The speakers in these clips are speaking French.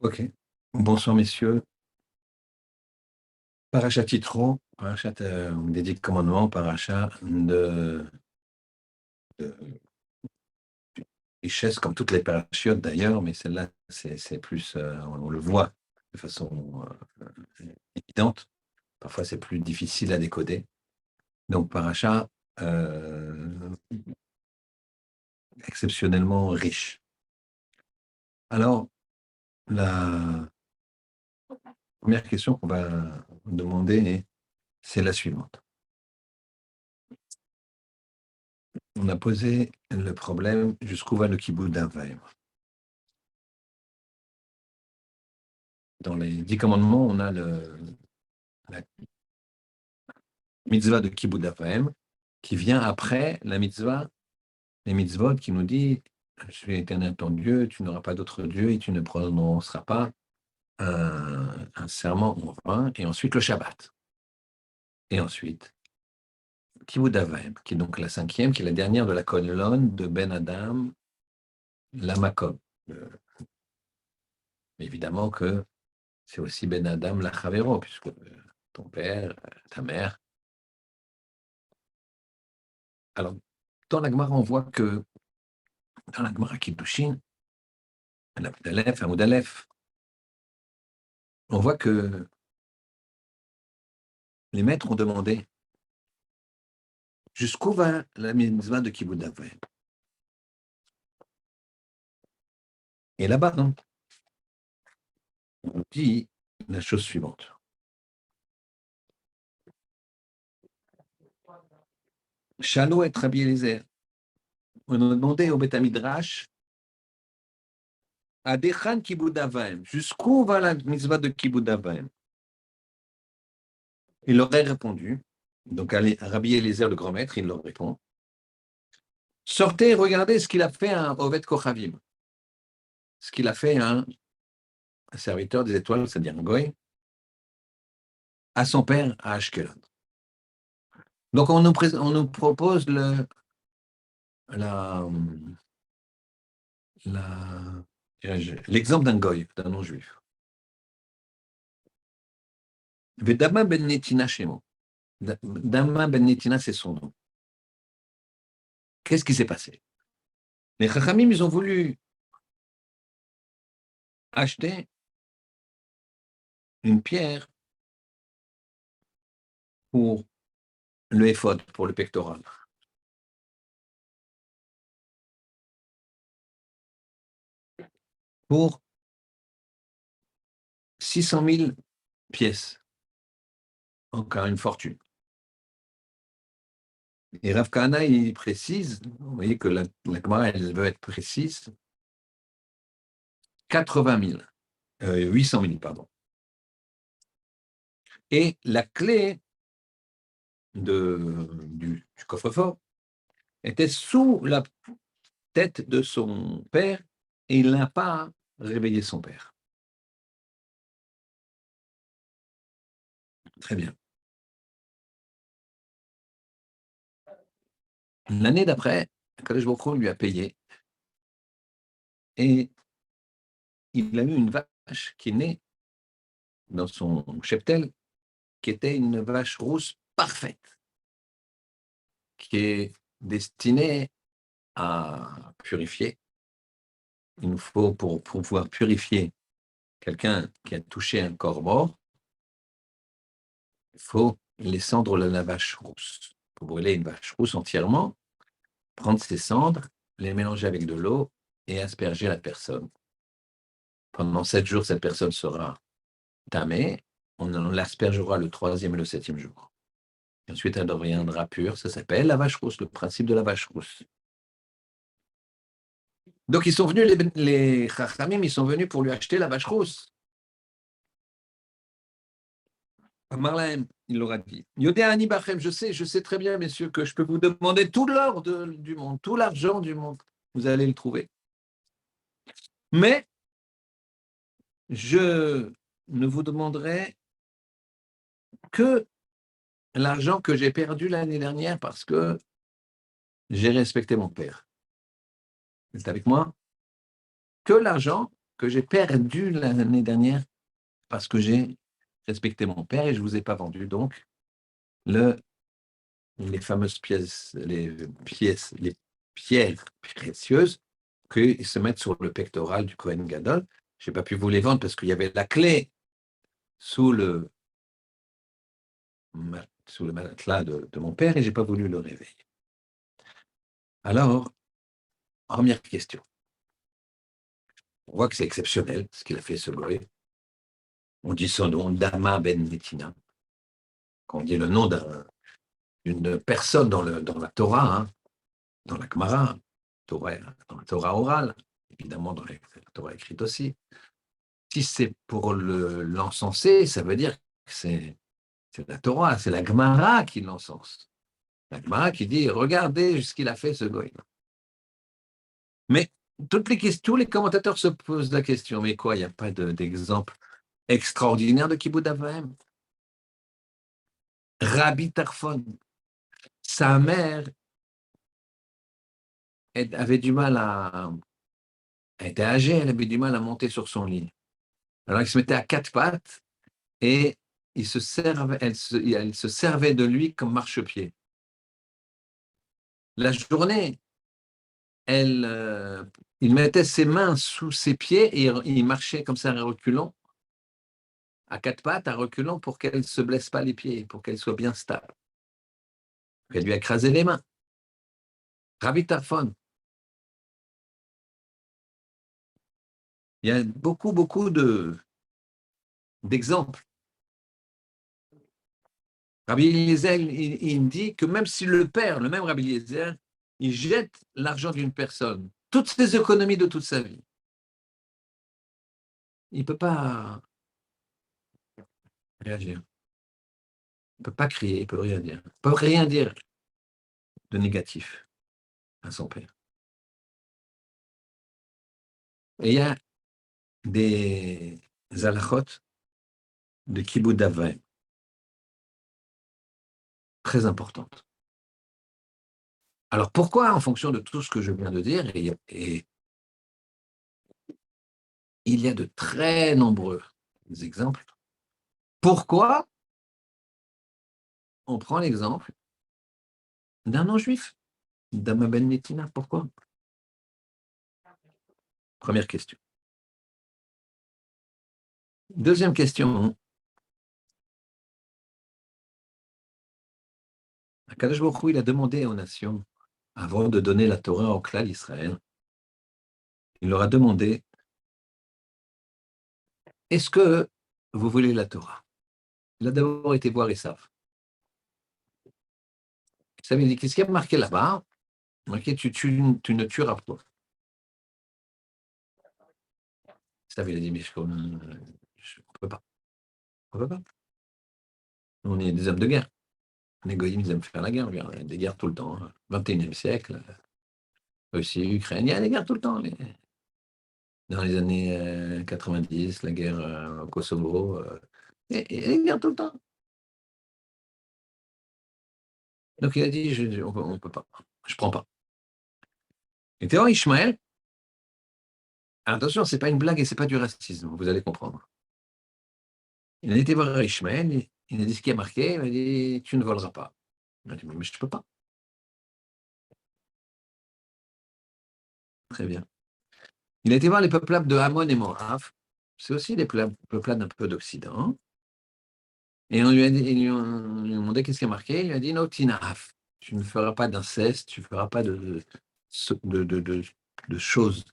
Ok. Bonsoir, messieurs. Parachat Yitro, parachat des 10 commandements, parachat de richesse, comme toutes les parachutes d'ailleurs, mais celle-là, c'est plus, on le voit de façon évidente. Parfois, c'est plus difficile à décoder. Donc, parachat exceptionnellement riche. Alors, la première question qu'on va demander, c'est la suivante. On a posé le problème jusqu'où va le kibbutz d'Avaïm. Dans les 10 commandements, on a la mitzvah de kibbutz d'Avaïm qui vient après la mitzvah, les mitzvot qui nous dit je suis éternel ton Dieu, tu n'auras pas d'autre Dieu et tu ne prononceras pas un serment en vain, et ensuite le Shabbat. Et ensuite, kibbutz d'Avaïm, qui est donc la 5e, qui est la dernière de la colonne de Ben Adam, la Makom. Évidemment que c'est aussi Ben Adam la Chavero, puisque ton père, ta mère. Alors, dans la Gemara, on voit que dans la Gemara Kiddushin, Amoud Aleph, on voit que les maîtres ont demandé jusqu'où va la mitzvah de Kibbutz d'Avaïm. Et là-bas, non, on dit la chose suivante. Shalo et Rabbi Eliezer, on a demandé au Beth Midrash à Dechan Kibbutz d'Avaïm, jusqu'où va la mitzvah de Kibbutz d'Avaïm. Il leur a répondu, donc Rabbi Eliezer, le grand maître, il leur répond, sortez et regardez ce qu'il a fait à Oved Kochavim, ce qu'il a fait à un serviteur des étoiles, c'est-à-dire un goy, à son père à Ashkelon. Donc on nous propose l'exemple d'un goy, d'un non-juif. Vedama ben Netina Shemo. Dama ben Netina, c'est son nom. Qu'est-ce qui s'est passé? Les Chachamim, ils ont voulu acheter une pierre pour le éphod, pour le pectoral. Pour 600 000 pièces. Encore une fortune. Et Rav Kahana, il précise, vous voyez que la Gemara, elle veut être précise, 80 000, 800 000, pardon. Et la clé du coffre-fort était sous la tête de son père et il n'a pas réveillé son père. Très bien. L'année d'après, Kadosh Baruch Hu lui a payé et il a eu une vache qui est née dans son cheptel, qui était une vache rousse parfaite, qui est destinée à purifier. Il nous faut, pour pouvoir purifier quelqu'un qui a touché un corps mort, il faut les cendres de la vache rousse. Pour brûler une vache rousse entièrement, prendre ses cendres, les mélanger avec de l'eau et asperger la personne. Pendant 7 jours, cette personne sera tamée. On l'aspergera le 3e et le 7e jour. Et ensuite, elle deviendra pure. Ça s'appelle la vache rousse, le principe de la vache rousse. Donc, ils sont venus, les Chachamim, ils sont venus pour lui acheter la vache rousse. Marlène, il leur a dit, Yodé Ani Bachem, je sais très bien, messieurs, que je peux vous demander tout l'or du monde, tout l'argent du monde. Vous allez le trouver. Mais je ne vous demanderai que l'argent que j'ai perdu l'année dernière parce que j'ai respecté mon père. Vous êtes avec moi? Que l'argent que j'ai perdu l'année dernière parce que j'ai respecté mon père et je ne vous ai pas vendu. Donc, les fameuses pièces, les pierres précieuses qu'ils se mettent sur le pectoral du Kohen Gadol. Je n'ai pas pu vous les vendre parce qu'il y avait la clé sous le matelas de mon père et je n'ai pas voulu le réveiller. Alors, première question. On voit que c'est exceptionnel ce qu'il a fait, ce goy. On dit son nom, Dama Ben Netina. Quand on dit le nom d'une personne dans la Torah, hein, dans la Gemara, dans la Torah orale, évidemment dans la Torah écrite aussi. Si c'est pour l'encenser, ça veut dire que c'est la Torah, c'est la Gemara qui l'encense. La Gemara qui dit, regardez ce qu'il a fait, ce goy. Mais tous les commentateurs se posent la question, mais quoi, il n'y a pas d'exemple extraordinaire de Kibbutz Avraham? Rabbi Tarfon, sa mère avait du mal elle était âgée, elle avait du mal à monter sur son lit. Alors il se mettait à quatre pattes et elle se servait de lui comme marchepied. La journée, il mettait ses mains sous ses pieds et il marchait comme ça à reculant, à quatre pattes, à reculant pour qu'elle ne se blesse pas les pieds, pour qu'elle soit bien stable. Elle lui a écrasé les mains. Rabbi Tarfon. Il y a beaucoup d'exemples. Rabbi Eliezer, il dit que même si le père, le même Rabbi Eliezer, il jette l'argent d'une personne, toutes ses économies de toute sa vie, il ne peut pas réagir. Il ne peut pas crier, il ne peut rien dire. Il ne peut rien dire de négatif à son père. Et il y a des halachot de Kibbutz Avraham très importantes. Alors pourquoi, en fonction de tout ce que je viens de dire, et il y a de très nombreux exemples, pourquoi on prend l'exemple d'un non-juif, d'Ama Ben Netina? Pourquoi? Première question. Deuxième question. Akadosh Baruch Hu, il a demandé aux nations, avant de donner la Torah au clan d'Israël, il leur a demandé, est-ce que vous voulez la Torah? Il a d'abord été voir Esav. Ça veut dire, qu'est-ce qu'il y a marqué là-bas? Marqué, tu ne tueras pas. Ça veut dire, mais on ne peut pas. On peut pas. On est des hommes de guerre. Les goyim, ils aiment faire la guerre. Il y a des guerres tout le temps. 21e siècle, Russie, Ukraine, il y a des guerres tout le temps. Dans les années 90, la guerre au Kosovo, et des guerres tout le temps. Donc il a dit, on ne peut pas. Je ne prends pas. Et Théo Ishmaël, attention, ce n'est pas une blague et ce n'est pas du racisme, vous allez comprendre. Il a été voir Ishmaël, il a dit ce qui a marqué, il a dit, tu ne voleras pas. Il a dit, mais je ne peux pas. Très bien. Il a été voir les peuplades de Hamon et Moab, c'est aussi des peuplades un peu d'Occident. Et on lui a demandé qu'est-ce qui a marqué, il a dit, no tinaf, tu ne feras pas d'inceste, tu ne feras pas de choses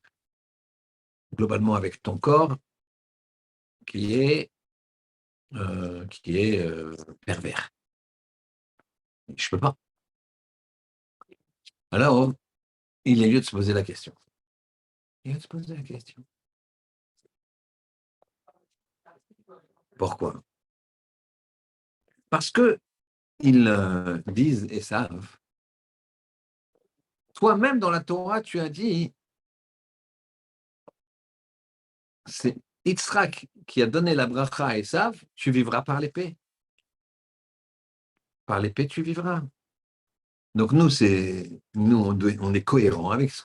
globalement avec ton corps qui est pervers. Je ne peux pas. Alors, il est lieu de se poser la question. Il est lieu de se poser la question. Pourquoi? Parce que ils disent et savent, toi-même dans la Torah, tu as dit, c'est Yitzhak qui a donné la bracha à Esav, tu vivras par l'épée. Par l'épée, tu vivras. Donc on est cohérent avec ce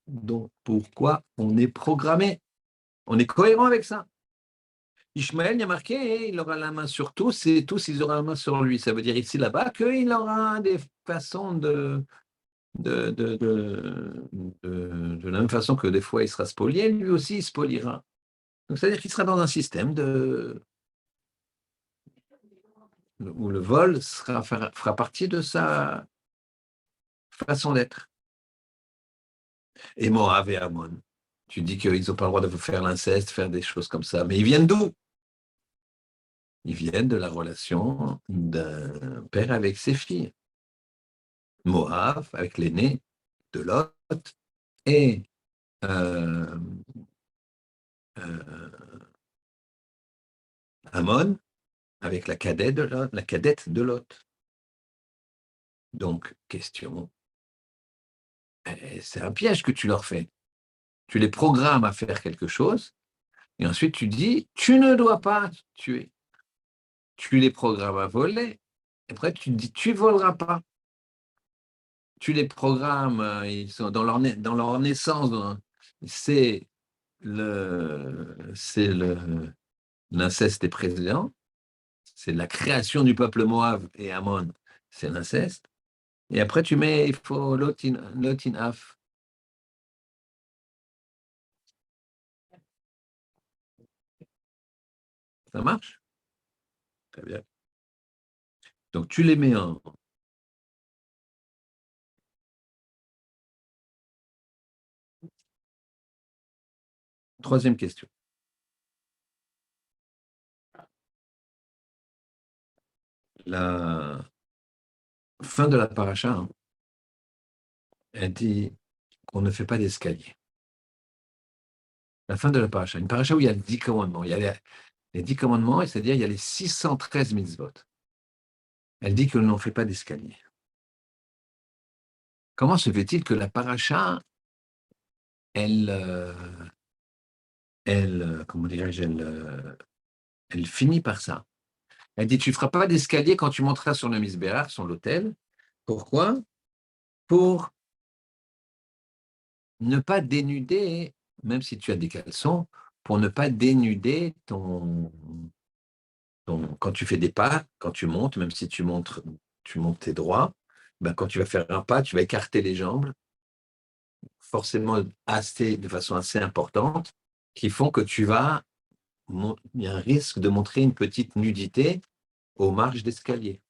dont, pourquoi on est programmé. On est cohérent avec ça. Ishmaël, il y a marqué, il aura la main sur tous et tous, ils auront la main sur lui. Ça veut dire ici, là-bas, qu'il aura des façons de la même façon que des fois il sera spolié, lui aussi il spoliera. Donc c'est-à-dire qu'il sera dans un système où le vol fera partie de sa façon d'être. Et Moab et Ammon, tu dis qu'ils n'ont pas le droit de faire l'inceste, faire des choses comme ça, mais ils viennent d'où? Ils viennent de la relation d'un père avec ses filles. Moab avec l'aîné de Lot et euh, euh, Ammon avec la cadette de Lot. Donc, question, c'est un piège que tu leur fais. Tu les programmes à faire quelque chose, et ensuite tu dis, tu ne dois pas tuer. Tu les programmes à voler, et après tu dis, tu ne voleras pas. Tu les programmes, ils sont dans leur naissance, c'est l'inceste est présent, c'est la création du peuple Moab et Ammon, c'est l'inceste. Et après, il faut lot in half. Ça marche? Très bien. Donc, tu les mets en. Troisième question. La fin de la paracha, hein, elle dit qu'on ne fait pas d'escalier. La fin de la paracha. Une paracha où il y a 10 commandements. Il y a les 10 commandements, c'est-à-dire il y a les 613 mitzvot. Elle dit que l'on ne fait pas d'escalier. Comment se fait-il que la paracha, elle, comment dirais-je, elle finit par ça? Elle dit, tu ne feras pas d'escalier quand tu monteras sur le misbéach, sur l'autel. Pourquoi? Pour ne pas dénuder, même si tu as des caleçons, pour ne pas dénuder quand tu fais des pas, quand tu montes, même si tu montes tes droits, ben quand tu vas faire un pas, tu vas écarter les jambes, forcément de façon assez importante, qui font que il y a un risque de montrer une petite nudité aux marches d'escalier.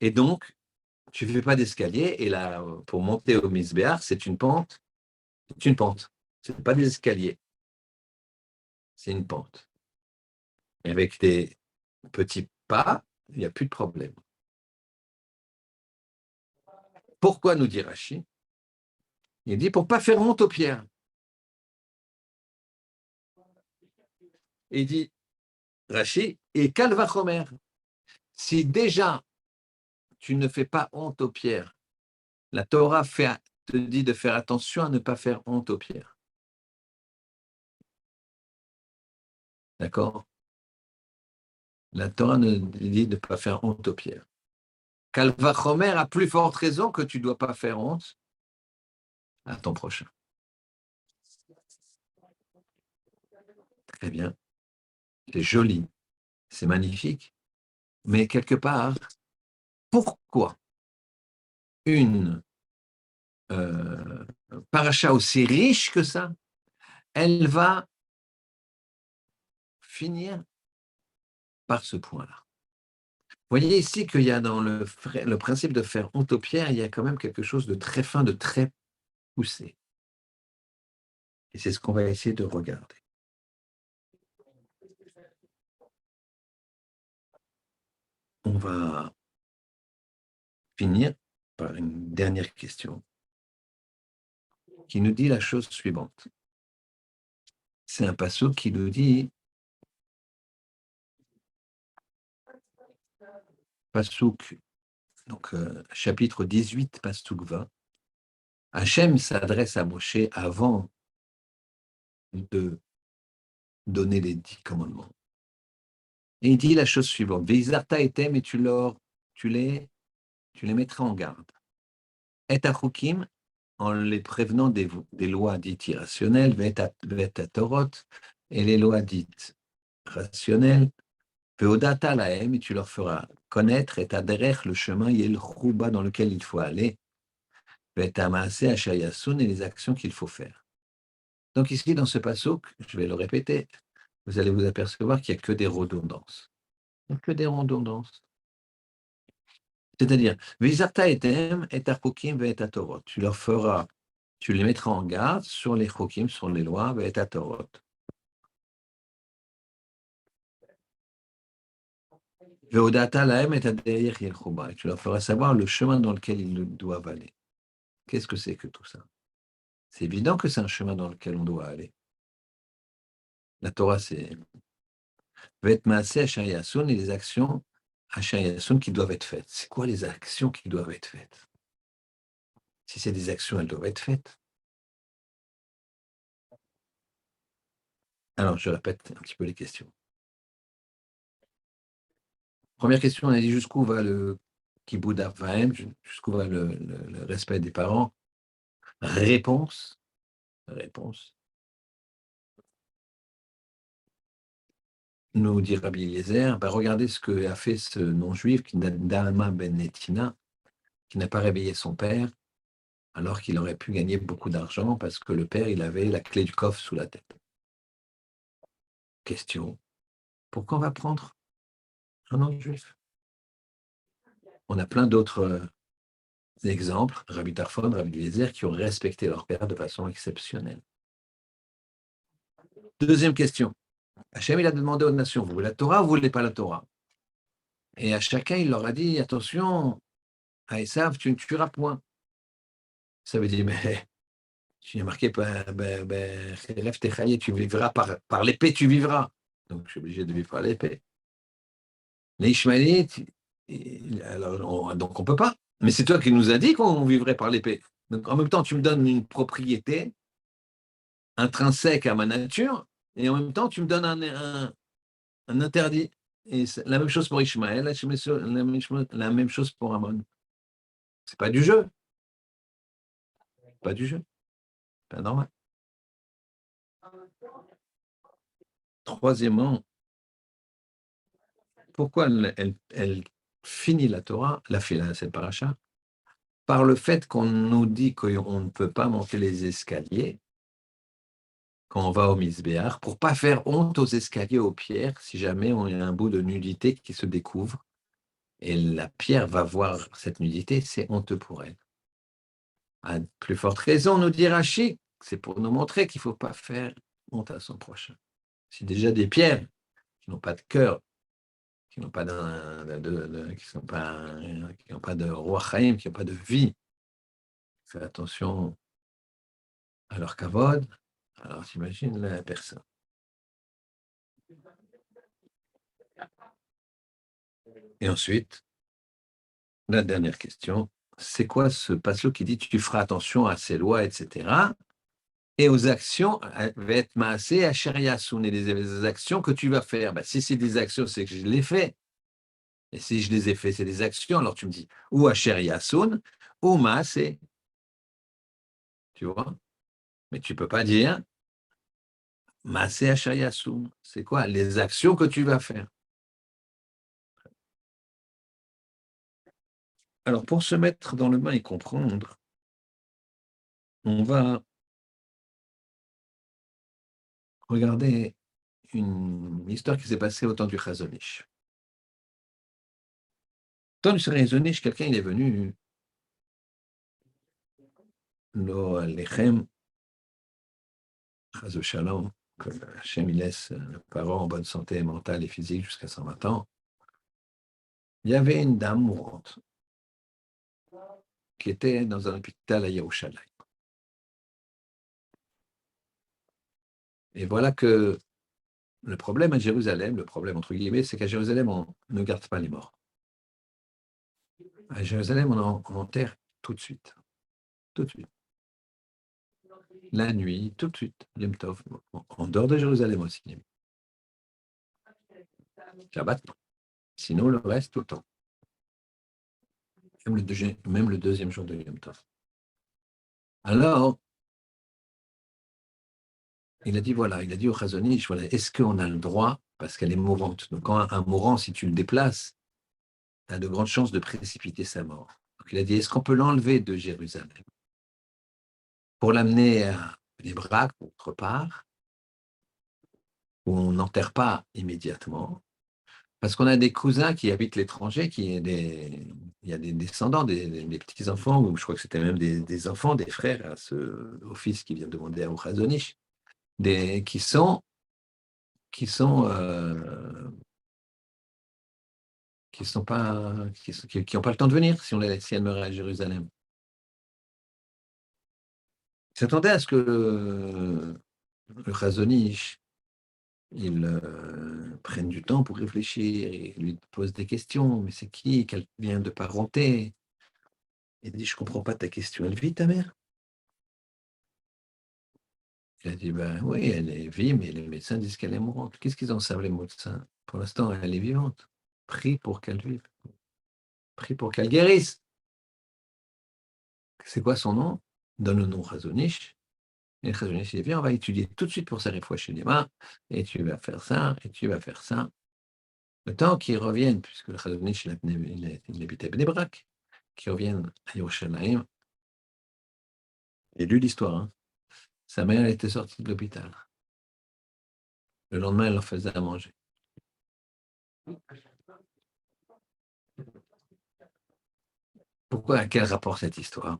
Et donc, tu ne fais pas d'escalier, et là, pour monter au Misbéach, c'est une pente. C'est une pente. Ce n'est pas des escaliers, c'est une pente. Et avec des petits pas, il n'y a plus de problème. Pourquoi nous dit Rashi? Il dit pour ne pas faire honte aux pierres. Il dit Rashi et Kalvachomer. Si déjà tu ne fais pas honte aux pierres, la Torah te dit de faire attention à ne pas faire honte aux pierres. D'accord? La Torah nous dit de ne pas faire honte aux pierres. Kalvachomer a plus forte raison que tu ne dois pas faire honte à ton prochain. Très bien. C'est joli. C'est magnifique. Mais quelque part, pourquoi une paracha aussi riche que ça, elle va finir par ce point-là? Vous voyez ici qu'il y a dans le principe de faire honte aux pierres, il y a quand même quelque chose de très fin, de très poussé. Et c'est ce qu'on va essayer de regarder. On va finir par une dernière question qui nous dit la chose suivante. C'est un passauk qui nous dit, passauk, donc chapitre 18, passauk 20, Hachem s'adresse à Moshe avant de donner les 10 commandements. Et il dit la chose suivante, Veizarta etem, et tu les mettras en garde. Et achukim, en les prévenant des lois dites irrationnelles, vet Torot, et les lois dites rationnelles, veodata lahem, et tu leur feras connaître, et derrière le chemin, yel chouba dans lequel il faut aller, vet amaase ashayasun, et les actions qu'il faut faire. Donc ici, dans ce passouk, je vais le répéter, vous allez vous apercevoir qu'il n'y a que des redondances. Il n'y a que des redondances. C'est-à-dire, Visata etem et achokim ve et Torot. Tu les mettras en garde sur les chokim, sur les lois, ve et Torot. Veodata lahem et adeir yelchuba. Tu leur feras savoir le chemin dans lequel ils doivent aller. Qu'est-ce que c'est que tout ça? C'est évident que c'est un chemin dans lequel on doit aller. La Torah, c'est Vet maaseh asher et les actions asher yasun qui doivent être faites. C'est quoi les actions qui doivent être faites? Si c'est des actions, elles doivent être faites. Alors, je répète un petit peu les questions. Première question, on a dit jusqu'où va le kibbout Avaim, jusqu'où va le respect des parents? Réponse. Nous dit Rabbi Eliezer, regardez ce que a fait ce non-juif, Dama ben Netina, qui n'a pas réveillé son père, alors qu'il aurait pu gagner beaucoup d'argent parce que le père, il avait la clé du coffre sous la tête. Question, pourquoi on va prendre un non-juif? On a plein d'autres exemples, Rabbi Tarfon, Rabbi Eliezer, qui ont respecté leur père de façon exceptionnelle. Deuxième question. Hachem, il a demandé aux nations, vous voulez la Torah ou vous ne voulez pas la Torah? Et à chacun, il leur a dit, attention, à Esav, tu ne tueras point. Ça veut dire, mais tu as marqué, tu vivras par l'épée, tu vivras. Donc, je suis obligé de vivre par l'épée. Les Ishmaélites, alors, donc on ne peut pas. Mais c'est toi qui nous as dit qu'on vivrait par l'épée. Donc, en même temps, tu me donnes une propriété intrinsèque à ma nature, et en même temps, tu me donnes un interdit. Et la même chose pour Ishmaël, la même chose pour Amon. C'est pas du jeu. Pas du jeu. Pas normal. Troisièmement, pourquoi elle finit la Torah, cette paracha, par le fait qu'on nous dit qu'on ne peut pas monter les escaliers quand on va au Misbéach, pour pas faire honte aux escaliers aux pierres, si jamais on a un bout de nudité qui se découvre, et la pierre va voir cette nudité, c'est honteux pour elle. À plus forte raison, nous dit Rachid, c'est pour nous montrer qu'il ne faut pas faire honte à son prochain. C'est déjà des pierres qui n'ont pas de cœur, qui n'ont pas qui n'ont pas de roi Chaim, qui n'ont pas de vie. Fais attention à leur kavod. Alors t'imagines la personne. Et ensuite, la dernière question, c'est quoi ce passage qui dit tu feras attention à ces lois, etc. Et aux actions, être maasé à sheriasun, et les actions que tu vas faire. Si c'est des actions, c'est que je les fais. Et si je les ai fait, c'est des actions. Alors tu me dis, ou à sheriasun, ou maasé. Tu vois? Mais tu ne peux pas dire maasé à sheriasun. C'est quoi? Les actions que tu vas faire. Alors, pour se mettre dans le bain et comprendre, on va regarder une histoire qui s'est passée au temps du Chazon Ish. Au temps du Chazon Ish, quelqu'un il est venu, lo alechem, Chaz Shalom, que Hachem il laisse le parent en bonne santé mentale et physique jusqu'à 120 ans. Il y avait une dame mourante qui était dans un hôpital à Yerushalayim. Et voilà que le problème à Jérusalem, le problème entre guillemets, c'est qu'à Jérusalem, on ne garde pas les morts. À Jérusalem, on enterre tout de suite. Tout de suite. La nuit, tout de suite. Yom Tov. En dehors de Jérusalem aussi. Shabbat, non. Sinon, le reste, tout le temps. Même le deuxième jour de Yom Tov. Alors, il a dit, voilà, il a dit au Chazon Ish, voilà, est-ce qu'on a le droit, parce qu'elle est mourante. Donc, quand un mourant, si tu le déplaces, tu as de grandes chances de précipiter sa mort. Donc, il a dit, est-ce qu'on peut l'enlever de Jérusalem pour l'amener à Nébrac, autre part, où on n'enterre pas immédiatement, parce qu'on a des cousins qui habitent l'étranger, il y a des descendants, des petits-enfants, ou je crois que c'était même des enfants, des frères, au fils qui vient demander à Ochazonish, qui sont, qui sont, qui sont pas, qui ont pas le temps de venir si elle meurt à Jérusalem. Ils s'attendaient à ce que le Chazonish il prenne du temps pour réfléchir et lui pose des questions. Mais c'est qui? Quel lien de parenté? Il dit, je comprends pas ta question. Elle vit, ta mère? Il a dit, ben oui, elle est vive, mais les médecins disent qu'elle est mourante. Qu'est-ce qu'ils en savent, les médecins? Pour l'instant, elle est vivante. Prie pour qu'elle vive. Prie pour qu'elle guérisse. C'est quoi son nom? Donne le nom Chazonish. Et Chazonish, il dit, viens, on va étudier tout de suite pour sa réfouache chez Lima, et tu vas faire ça, et tu vas faire ça. Le temps qu'ils reviennent, puisque le Chazonish, il habitait à Bnei Brak, qu'ils reviennent à Yerushalayim. J'ai lu l'histoire, hein. Sa mère était sortie de l'hôpital. Le lendemain, elle leur faisait à manger. Pourquoi? Quel rapport cette histoire?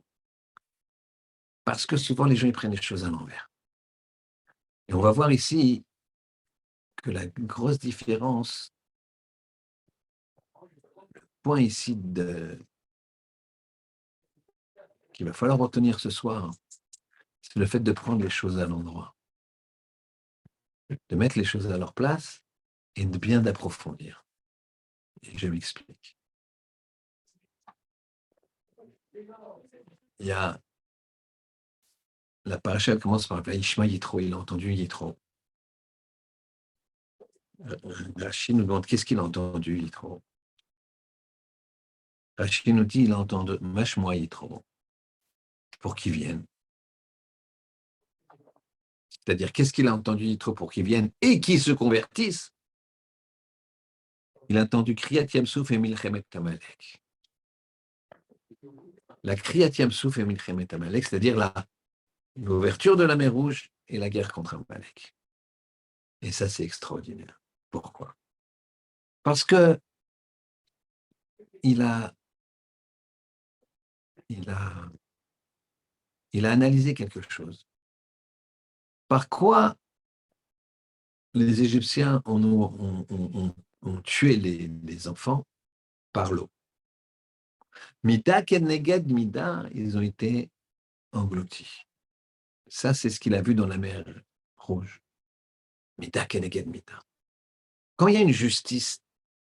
Parce que souvent, les gens ils prennent les choses à l'envers. Et on va voir ici que la grosse différence, point ici qu'il va falloir retenir ce soir, c'est le fait de prendre les choses à l'endroit, de mettre les choses à leur place et de bien d'approfondir. Et je m'explique. Il y a la paracha, elle commence par Vaishma Yitro, il a entendu Yitro. Rachid nous demande qu'est-ce qu'il a entendu Yitro. Rachid nous dit il a entendu Mashmoa Yitro pour qu'il vienne. C'est-à-dire qu'est-ce qu'il a entendu Yitro pour qu'il vienne et qu'il se convertisse. Il a entendu Kriyat Yamsouf et Milchemet Amalek. La Kriyat Yamsouf et Milchemet Amalek, c'est-à-dire l'ouverture de la mer Rouge et la guerre contre Amalek. Et ça, c'est extraordinaire. Pourquoi? Parce que il a analysé quelque chose. Par quoi les Égyptiens ont tué les enfants? Par l'eau. Mida Keneged Mida, ils ont été engloutis. Ça, c'est ce qu'il a vu dans la mer Rouge. Mida Keneged Mida. Quand il y a une justice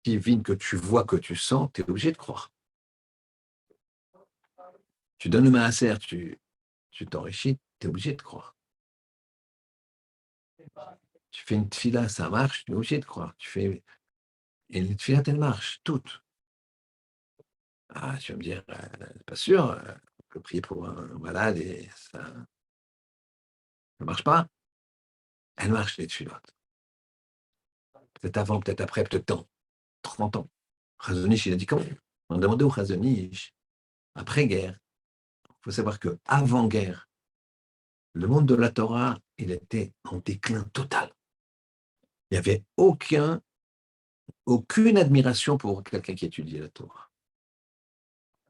divine que tu vois, que tu sens, tu es obligé de croire. Tu donnes le maaser, tu t'enrichis, tu es obligé de croire. Tu fais une tfila, ça marche, tu es obligé de croire. Et les tfilas, elles marchent, toutes. Ah, tu vas me dire, pas sûr, on peut prier pour un malade et ça ne marche pas. Elles marchent, les tfilotes. Peut-être avant, peut-être après, peut-être tant. 30 ans. Chazonish, il a dit comment? On a demandé au Chazonish, après-guerre, il faut savoir qu'avant-guerre, le monde de la Torah, il était en déclin total. Il n'y avait aucune admiration pour quelqu'un qui étudiait la Torah.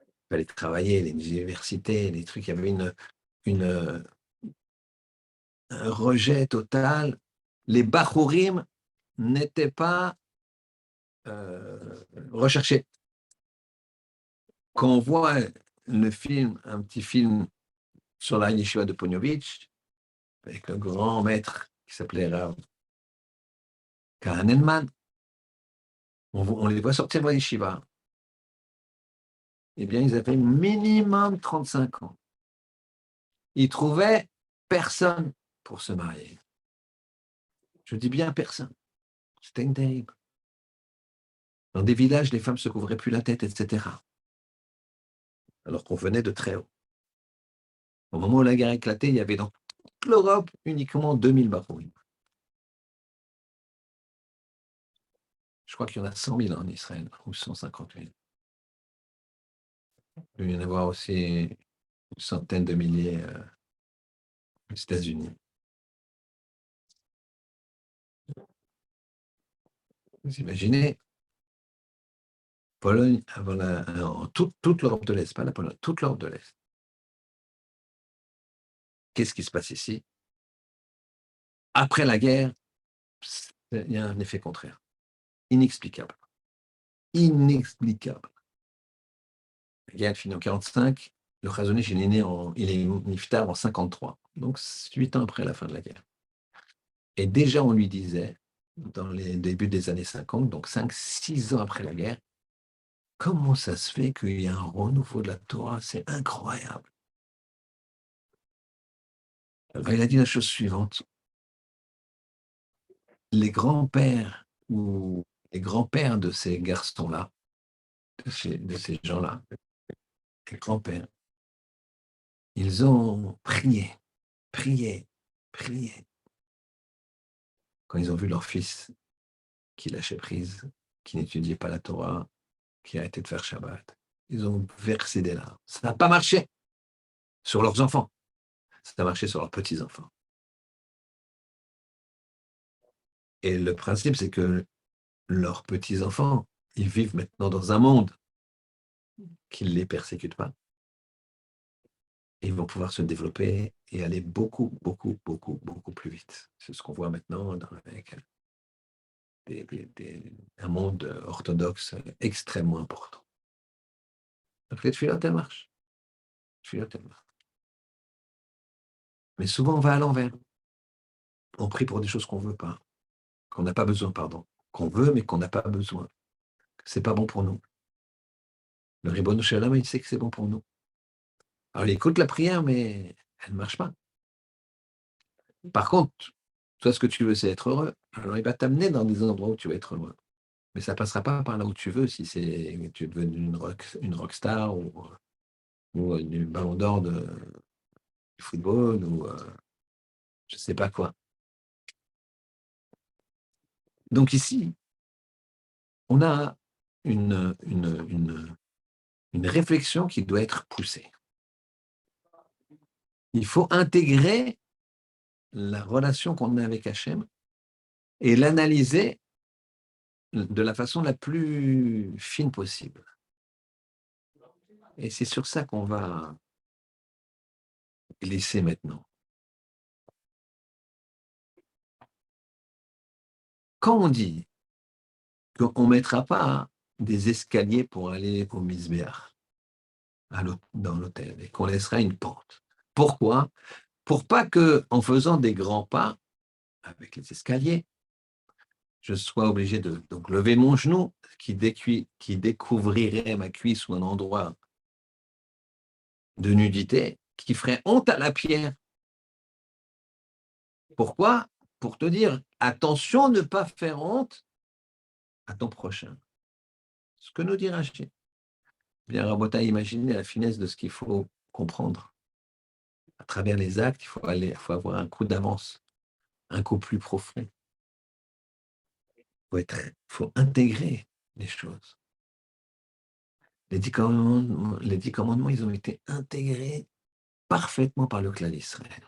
Il fallait travailler, les universités, les trucs, il y avait un rejet total. Les Bachurim n'étaient pas recherchés. Quand on voit un petit film sur la yeshiva de Ponyovitch, avec le grand maître qui s'appelait Rav Kahanenman, on les voit sortir de la yeshiva. Eh bien, ils avaient minimum 35 ans. Ils trouvaient personne pour se marier. Je dis bien personne. C'était une terrible. Dans des villages, les femmes se couvraient plus la tête, etc. Alors qu'on venait de très haut. Au moment où la guerre a éclaté, il y avait dans toute l'Europe uniquement 2000 barouim. Je crois qu'il y en a 100 000 en Israël, ou 150 000. Il doit y en avoir aussi une centaine de milliers aux États-Unis. Vous imaginez, Pologne, avant toute l'Europe de l'Est, pas la Pologne, toute l'Europe de l'Est. Qu'est-ce qui se passe ici? Après la guerre, il y a un effet contraire. Inexplicable. Inexplicable. La guerre finit en 1945. Le Khazonich, il est niftar en 1953. Donc, 8 ans après la fin de la guerre. Et déjà, on lui disait, dans les débuts des années 50, donc 5-6 ans après la guerre, comment ça se fait qu'il y a un renouveau de la Torah? C'est incroyable. Alors, il a dit la chose suivante. Les grands-pères ou les grands-pères de ces garçons-là, de ces gens-là, les grands-pères, ils ont prié, prié, prié. Quand ils ont vu leur fils qui lâchait prise, qui n'étudiait pas la Torah, qui a arrêté de faire Shabbat, ils ont versé des larmes. Ça n'a pas marché sur leurs enfants, ça a marché sur leurs petits-enfants. Et le principe, c'est que leurs petits-enfants, ils vivent maintenant dans un monde qui ne les persécute pas. Et ils vont pouvoir se développer et aller beaucoup, beaucoup, beaucoup, beaucoup plus vite. C'est ce qu'on voit maintenant avec un monde orthodoxe extrêmement important. Donc les tefilot, elles marchent. Mais souvent, on va à l'envers. On prie pour des choses qu'on ne veut pas, qu'on n'a pas besoin, pardon. Qu'on veut, mais qu'on n'a pas besoin. C'est pas bon pour nous. Le Ribono Shel Olam, il sait que c'est bon pour nous. Alors, il écoute la prière, mais elle ne marche pas. Par contre, toi, ce que tu veux, c'est être heureux. Alors, il va t'amener dans des endroits où tu vas être heureux. Mais ça ne passera pas par là où tu veux, si tu veux devenir une rockstar ou une ballon d'or du football ou je ne sais pas quoi. Donc ici, on a une réflexion qui doit être poussée. Il faut intégrer la relation qu'on a avec Hachem et l'analyser de la façon la plus fine possible. Et c'est sur ça qu'on va glisser maintenant. Quand on dit qu'on ne mettra pas des escaliers pour aller au Misbéach, dans l'hôtel, et qu'on laissera une pente. Pourquoi? Pour pas que, en faisant des grands pas avec les escaliers, je sois obligé de donc lever mon genou qui découvrirait ma cuisse ou un endroit de nudité qui ferait honte à la pierre. Pourquoi? Pour te dire, attention de ne pas faire honte à ton prochain. Ce que nous dit Rachid. Bien, Rabotai, imaginez la finesse de ce qu'il faut comprendre. À travers les actes, il faut avoir un coup d'avance, un coup plus profond. Il faut intégrer les choses. Les 10 commandements, ils ont été intégrés parfaitement par le clan d'Israël.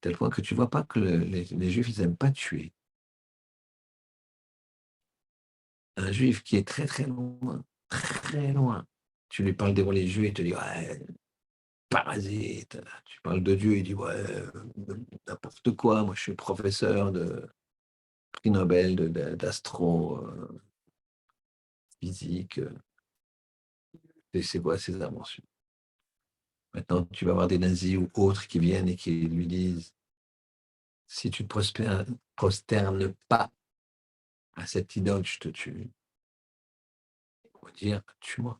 Tel point que tu ne vois pas que les Juifs, ils n'aiment pas tuer. Un Juif qui est très, très loin, tu lui parles des religieux, il te dit, ouais, parasite. Tu parles de Dieu, il dit, ouais, n'importe quoi, moi je suis professeur de prix Nobel d'astro, physique, et c'est quoi ces inventions? Maintenant, tu vas avoir des nazis ou autres qui viennent et qui lui disent, si tu ne prosternes pas à cette idole, je te tue. Il faut dire, tue-moi.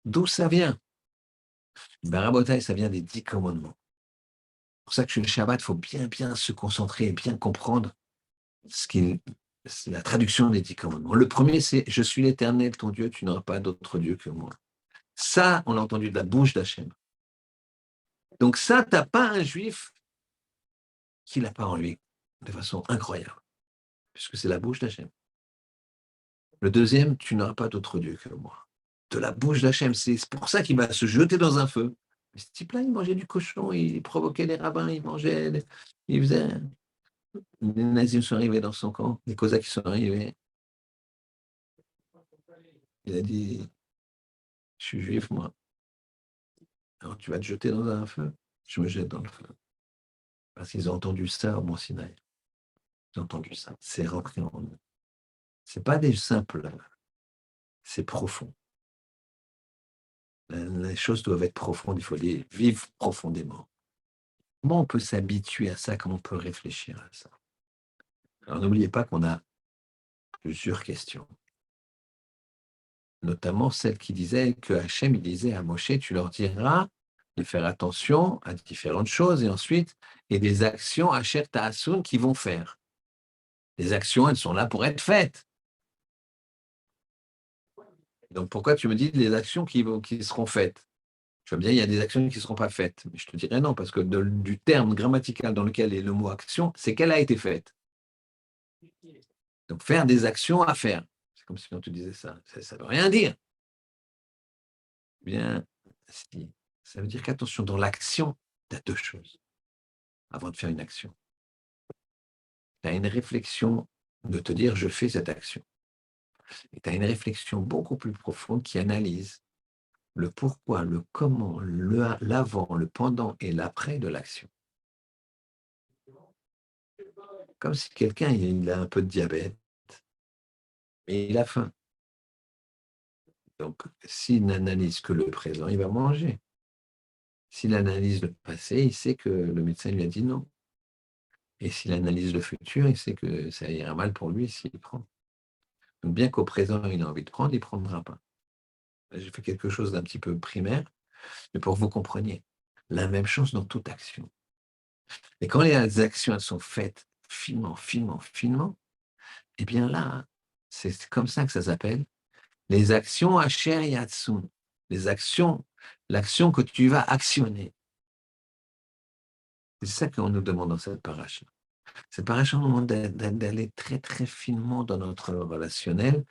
D'où ça vient? Ben, Rabotai, ça vient des 10 commandements. C'est pour ça que sur le Shabbat, il faut bien se concentrer et bien comprendre ce qu'il c'est la traduction des 10 commandements. Le premier, c'est « Je suis l'Éternel, ton Dieu, tu n'auras pas d'autre Dieu que moi ». Ça, on l'a entendu de la bouche d'Hachem. Donc ça, tu n'as pas un juif qui l'a pas en lui, de façon incroyable, puisque c'est la bouche d'Hachem. Le deuxième, tu n'auras pas d'autre Dieu que moi. De la bouche d'Hachem, c'est pour ça qu'il va se jeter dans un feu. Mais ce type-là, il mangeait du cochon, il provoquait les rabbins, il mangeait, il faisait... Les nazis sont arrivés dans son camp, les Cosaques sont arrivés. Il a dit, je suis juif, moi. Alors tu vas te jeter dans un feu? Je me jette dans le feu. Parce qu'ils ont entendu ça au Mont Sinaï. Ils ont entendu ça. C'est rentré en eux. Ce n'est pas des simples, c'est profond. Les choses doivent être profondes, il faut les vivre profondément. Comment on peut s'habituer à ça? Comment on peut réfléchir à ça? Alors n'oubliez pas qu'on a plusieurs questions. Notamment celle qui disait que Hachem, il disait à Moshe, tu leur diras de faire attention à différentes choses et ensuite, et des actions Asher Ta'asun qui vont faire. Les actions, elles sont là pour être faites. Donc pourquoi tu me dis les actions qui seront faites? Je veux bien, il y a des actions qui ne seront pas faites. Mais je te dirais non, parce que du terme grammatical dans lequel est le mot action, c'est qu'elle a été faite. Donc faire des actions à faire. C'est comme si on te disait ça. Ça ne veut rien dire. Bien, si. Ça veut dire qu'attention, dans l'action, tu as deux choses avant de faire une action. Tu as une réflexion de te dire je fais cette action. Et tu as une réflexion beaucoup plus profonde qui analyse le pourquoi, le comment, l'avant, le pendant et l'après de l'action. Comme si quelqu'un il a un peu de diabète, mais il a faim. Donc, s'il n'analyse que le présent, il va manger. S'il analyse le passé, il sait que le médecin lui a dit non. Et s'il analyse le futur, il sait que ça ira mal pour lui s'il prend. Donc, bien qu'au présent, il a envie de prendre, il ne prendra pas. J'ai fait quelque chose d'un petit peu primaire, mais pour que vous compreniez, la même chose dans toute action. Et quand les actions elles sont faites finement, eh bien là, c'est comme ça que ça s'appelle les actions Asher Yatsun. Les actions, l'action que tu vas actionner. C'est ça qu'on nous demande dans cette paracha. Cette paracha nous demande d'aller très très finement dans notre relationnel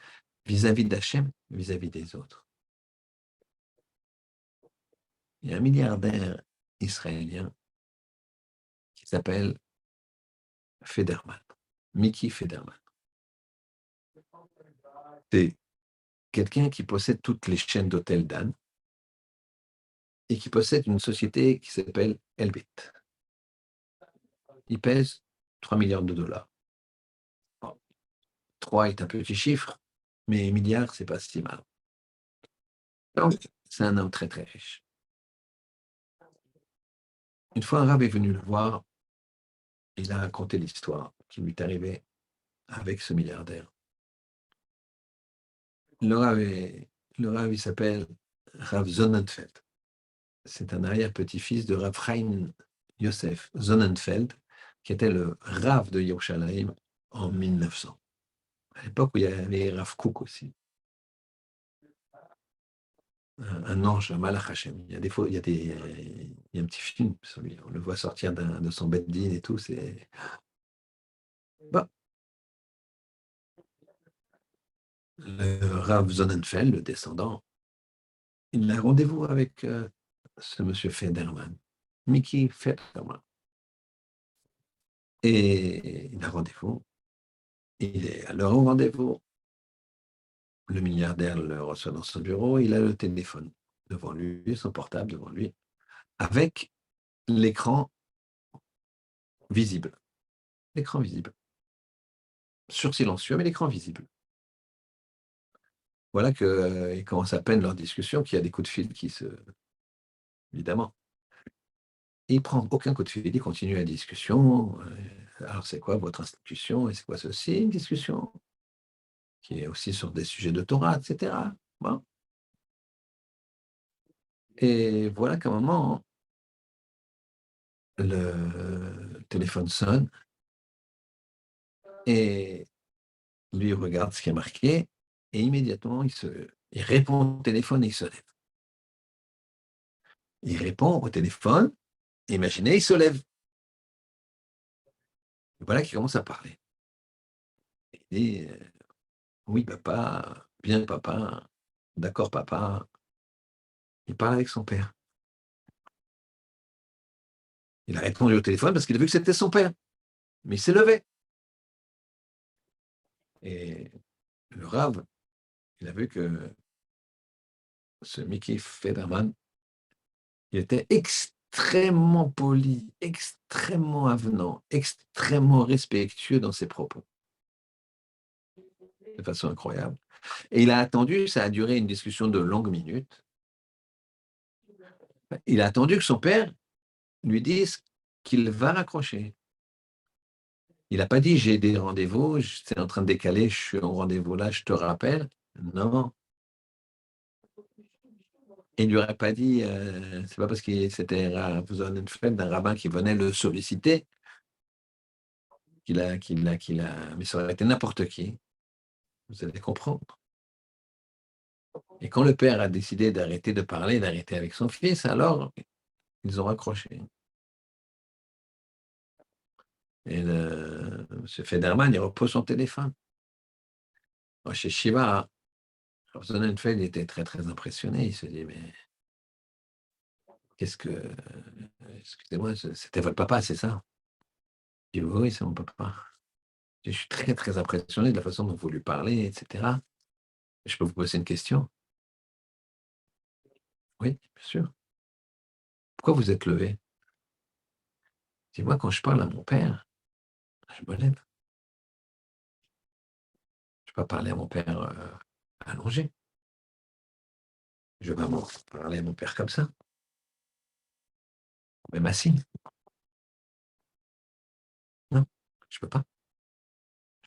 vis-à-vis d'Hachem, vis-à-vis des autres. Il y a un milliardaire israélien qui s'appelle Federman, Mickey Federman. C'est quelqu'un qui possède toutes les chaînes d'hôtels d'Anne et qui possède une société qui s'appelle Elbit. Il pèse 3 milliards de dollars. Bon, 3 est un petit chiffre, mais milliards, c'est pas si mal. Donc, c'est un homme très très riche. Une fois, un rabbin est venu le voir, il a raconté l'histoire qui lui est arrivée avec ce milliardaire. Le Rav, il s'appelle Rav Sonnenfeld. C'est un arrière-petit-fils de Rav Chaim Yosef Sonnenfeld, qui était le Rav de Yerushalayim en 1900. À l'époque où il y avait Rav Kook aussi. Un ange, un Malach Hashem. Il y a un petit film sur lui. On le voit sortir de son beddin et tout. C'est bon. Le Rav Sonnenfeld, le descendant, il a rendez-vous avec ce monsieur Federman, Mickey Federman. Et il a rendez-vous. Il est à leur rendez-vous. Le milliardaire le reçoit dans son bureau. Il a le téléphone devant lui, son portable devant lui, avec l'écran visible. L'écran visible. Sur silencieux, mais l'écran visible. Voilà qu'ils commencent à peine leur discussion, qu'il y a des coups de fil qui se... Évidemment. Il ne prend aucun coup de fil, il continue la discussion. Alors, c'est quoi votre institution? Et c'est quoi ceci? Une discussion qui est aussi sur des sujets de Torah, etc. Bon. Et voilà qu'à un moment, le téléphone sonne et lui regarde ce qui est marqué et immédiatement, il répond au téléphone et il se lève. Il répond au téléphone, imaginez, il se lève. Et voilà qu'il commence à parler. Il dit, oui, papa, bien, papa, d'accord, papa. Il parle avec son père. Il a répondu au téléphone parce qu'il a vu que c'était son père. Mais il s'est levé. Et le Rav, il a vu que ce Mickey Federman, il était extrêmement poli, extrêmement avenant, extrêmement respectueux dans ses propos, de façon incroyable. Et il a attendu, ça a duré une discussion de longues minutes, il a attendu que son père lui dise qu'il va raccrocher. Il n'a pas dit, j'ai des rendez-vous, c'est en train de décaler, je suis en rendez-vous là, je te rappelle. Non. Il ne lui aurait pas dit, c'est pas parce que c'était Sonnenfeld, un rabbin qui venait le solliciter, mais ça aurait été n'importe qui. Vous allez comprendre. Et quand le père a décidé d'arrêter de parler, d'arrêter avec son fils, alors ils ont raccroché. Et M. Federman, il repose son téléphone. Moi, chez Shiva, Sonnenfeld était très, très impressionné. Il se dit, mais qu'est-ce que... Excusez-moi, c'était votre papa, c'est ça? Je dis, oui, c'est mon papa. Je suis très, très impressionné de la façon dont vous lui parlez, etc. Je peux vous poser une question? Oui, bien sûr. Pourquoi vous êtes levé? Dis-moi, quand je parle à mon père, je me lève. Je ne vais pas parler à mon père allongé. Je vais pas parler à mon père comme ça, même assis. Non, je ne peux pas.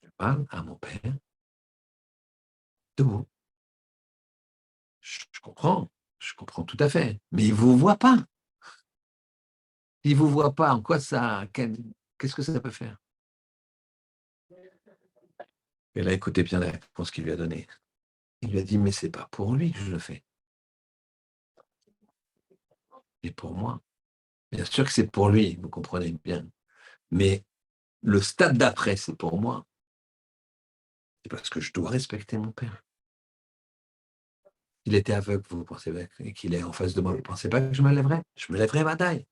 Je parle à mon père debout. Je comprends tout à fait. Mais il ne vous voit pas. Il ne vous voit pas, en quoi ça. Qu'est-ce que ça peut faire? Et là, écoutez bien la réponse qu'il lui a donnée. Il lui a dit, mais c'est pas pour lui que je le fais. C'est pour moi. Bien sûr que c'est pour lui, vous comprenez bien. Mais le stade d'après, c'est pour moi. C'est parce que je dois respecter mon père. Il était aveugle, vous pensez qu'il est en face de moi, vous ne pensez pas que je me lèverais? Je me lèverais bataille.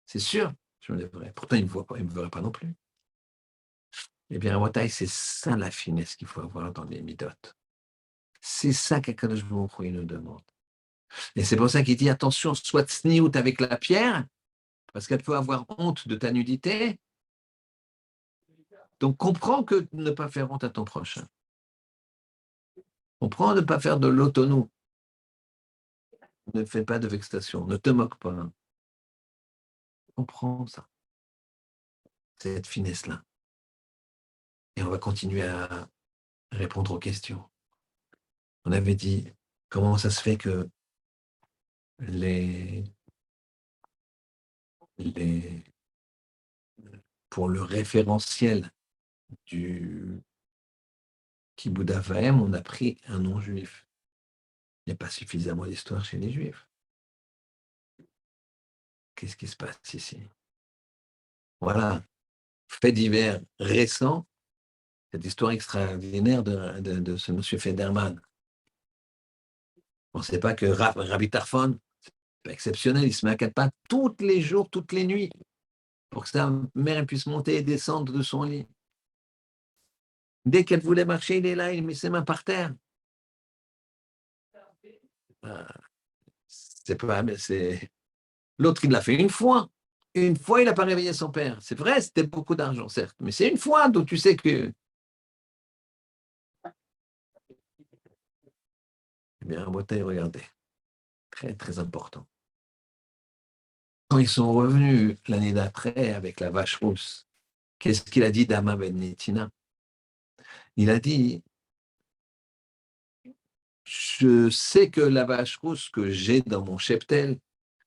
C'est sûr, je me lèverais. Pourtant, il ne me voit pas, il ne me verrait pas non plus. Eh bien, Rabotai, c'est ça la finesse qu'il faut avoir dans les midotes. C'est ça qu'Akadosh Baruch Hu nous demande. Et c'est pour ça qu'il dit, attention, sois tsniout avec la pierre, parce qu'elle peut avoir honte de ta nudité. Donc, comprends que ne pas faire honte à ton prochain. Comprends de ne pas faire de l'autonou. Ne fais pas de vexation, ne te moque pas. Comprends ça, cette finesse-là. Et on va continuer à répondre aux questions. On avait dit, comment ça se fait que les, pour le référentiel du Kibbutz Avahem, on a pris un nom juif. Il n'y a pas suffisamment d'histoire chez les juifs. Qu'est-ce qui se passe ici? Voilà, fait divers récent, cette histoire extraordinaire de ce monsieur Federman. On ne sait pas que Rabbi Tarfon, c'est exceptionnel, il se met à quatre pattes tous les jours, toutes les nuits, pour que sa mère puisse monter et descendre de son lit. Dès qu'elle voulait marcher, il est là, il met ses mains par terre. C'est pas, c'est... L'autre, il l'a fait une fois. Une fois, il n'a pas réveillé son père. C'est vrai, c'était beaucoup d'argent, certes, mais c'est une fois, donc tu sais que... Eh bien, Rabotai, regardez, très, très important. Quand ils sont revenus l'année d'après avec la vache rousse, qu'est-ce qu'il a dit d'Ama Ben Netina? Il a dit, je sais que la vache rousse que j'ai dans mon cheptel,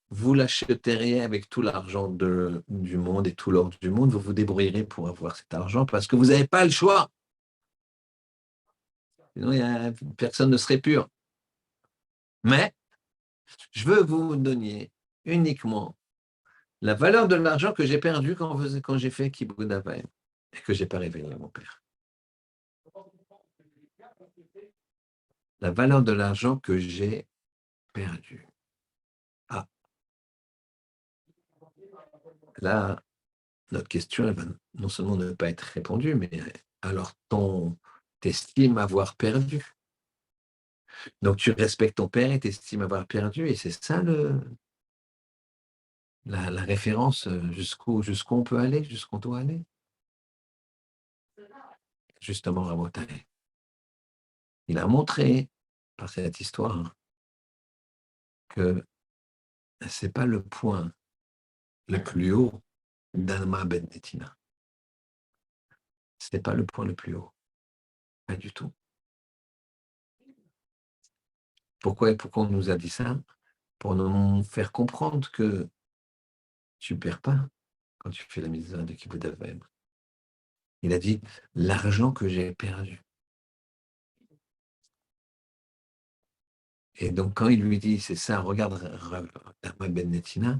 vous l'achèteriez avec tout l'argent du monde et tout l'or du monde, vous vous débrouillerez pour avoir cet argent parce que vous n'avez pas le choix. Sinon, personne ne serait pur. Mais je veux que vous me donniez uniquement la valeur de l'argent que j'ai perdu quand j'ai fait Kibbutz Avayim et que je n'ai pas révélé à mon père. La valeur de l'argent que j'ai perdu. Ah, là, notre question, elle va non seulement ne pas être répondue, mais alors t'estimes avoir perdu. Donc tu respectes ton père et t'estimes avoir perdu, et c'est ça la référence jusqu'où on peut aller, jusqu'où on doit aller. Justement, Rabotai, il a montré par cette histoire que c'est pas le point le plus haut d'Alma Ben Netina. C'est pas le point le plus haut, pas du tout. Pourquoi on nous a dit ça? Pour nous faire comprendre que tu ne perds pas quand tu fais la mitzvah de Kibbutz Avayim. Il a dit l'argent que j'ai perdu. Et donc, quand il lui dit c'est ça, regarde Alma Ben Netina,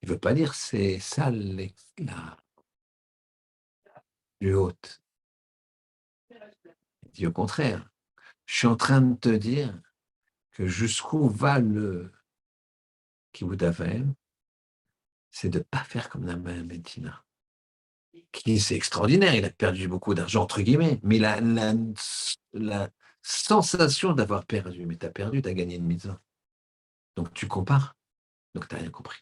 il ne veut pas dire c'est ça la plus haute. Il dit au contraire, je suis en train de te dire que jusqu'où va le Kibbutz Avayim, c'est de ne pas faire comme la Bentina. C'est extraordinaire, il a perdu beaucoup d'argent, entre guillemets, mais la sensation d'avoir perdu, mais tu as perdu, tu as gagné une mitzvah. Donc tu compares, donc tu n'as rien compris.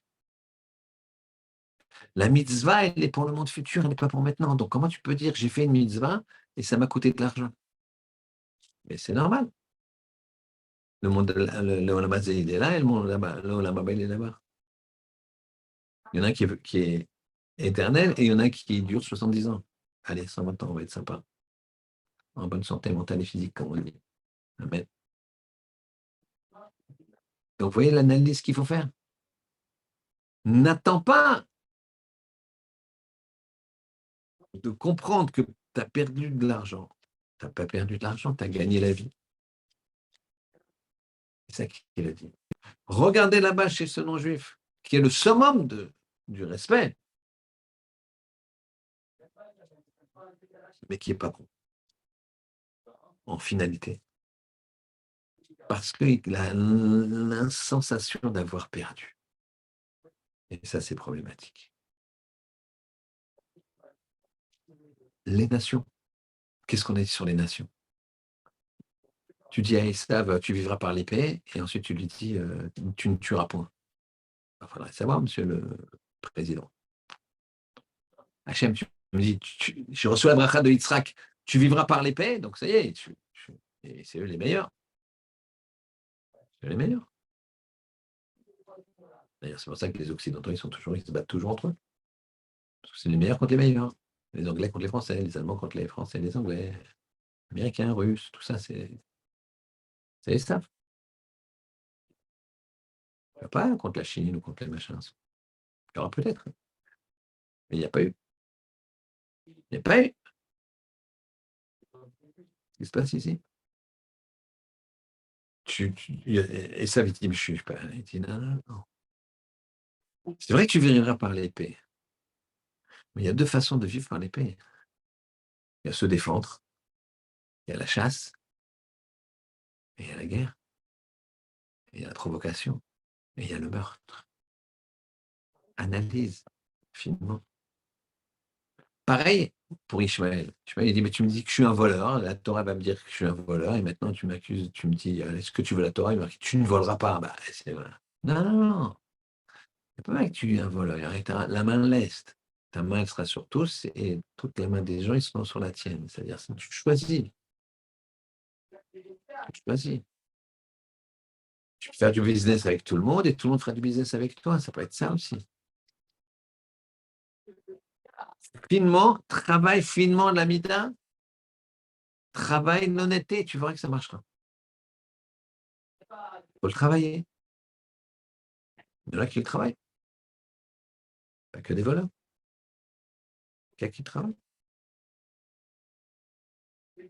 La mitzvah, elle est pour le monde futur, elle n'est pas pour maintenant. Donc comment tu peux dire j'ai fait une mitzvah et ça m'a coûté de l'argent? Mais c'est normal. Le monde, le Olam Hazé, il est là et le monde là-bas, le Olam Haba, il est là-bas. Il y en a un qui est éternel et il y en a un qui dure 70 ans. Allez, 120 ans, on va être sympa. En bonne santé mentale et physique, comme on dit. Amen. Donc, vous voyez l'analyse qu'il faut faire. N'attends pas de comprendre que tu as perdu de l'argent. Tu n'as pas perdu de l'argent, tu as gagné la vie. C'est ça qu'il a dit. Regardez là-bas chez ce non-juif, qui est le summum du respect, mais qui n'est pas bon en finalité. Parce qu'il a la sensation d'avoir perdu. Et ça, c'est problématique. Les nations. Qu'est-ce qu'on a dit sur les nations? Tu dis à Esav, tu vivras par l'épée, et ensuite tu lui dis, tu ne tueras point. Il faudrait savoir, monsieur le président. Hachem, tu me dis, je reçois la bracha de Yitzhak, tu vivras par l'épée, donc ça y est, et c'est eux les meilleurs. C'est eux les meilleurs. D'ailleurs, c'est pour ça que les Occidentaux, ils se battent toujours entre eux. Parce que c'est les meilleurs contre les meilleurs. Les Anglais contre les Français, les Allemands contre les Français, les Anglais, Américains, Russes, tout ça, c'est les savent. Pas contre la Chine ou contre les machins. Il y aura peut-être, mais il n'y a pas eu. Il n'y a pas eu. Qu'est-ce qui se passe ici? Et ça, il dit, je suis pas. Il dit, non, non, non. C'est vrai que tu vivras par l'épée. Mais il y a deux façons de vivre par l'épée. Il y a se défendre, il y a la chasse, et il y a la guerre, et il y a la provocation, et il y a le meurtre. Analyse finement. Pareil pour Ishmaël. Ishmaël, il dit, mais tu me dis que je suis un voleur, la Torah va me dire que je suis un voleur, et maintenant tu m'accuses, tu me dis, est-ce que tu veux la Torah? Il me dit, tu ne voleras pas. Bah, voilà. Non, non, non. C'est pas vrai que tu es un voleur. La main leste. Ta main, elle sera sur tous, et toutes les mains des gens, ils seront sur la tienne. C'est-à-dire, tu choisis. Tu choisis. Tu peux faire du business avec tout le monde, et tout le monde fera du business avec toi. Ça peut être ça aussi. Finement, travaille finement la mida, travaille l'honnêteté, tu verras que ça marchera. Il faut le travailler. Il y en a qui le travaillent. Pas que des voleurs. Il y a qui travaillent.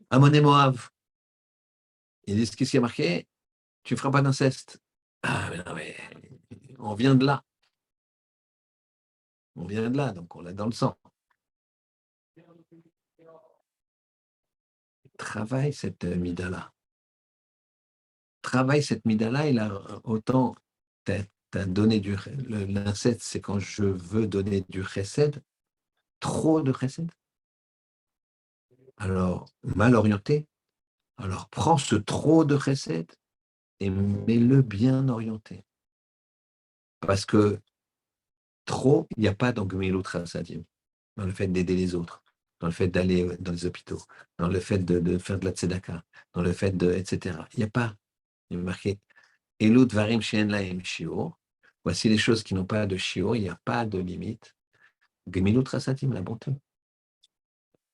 Amon et Moab. Ils disent, qu'est-ce qui est marqué? Tu ne feras pas d'inceste. Ah, mais non, mais on vient de là. On vient de là, donc on l'a dans le sang. Travaille cette mida-là. Travaille cette mida-là, il a autant t'as donné l'inceste, c'est quand je veux donner du chesed, trop de chesed. Alors, mal orienté, alors prends ce trop de chesed et mets-le bien orienté. Parce que trop, il n'y a pas dans Gemilut Chasadim, dans le fait d'aider les autres, dans le fait d'aller dans les hôpitaux, dans le fait de faire de la tzedaka, dans le fait de, etc. Il n'y a pas. Il est marqué Elud Varim She'en Lahem Shiur. Voici les choses qui n'ont pas de shiur, il n'y a pas de limite. Gemilut Chasadim, la bonté.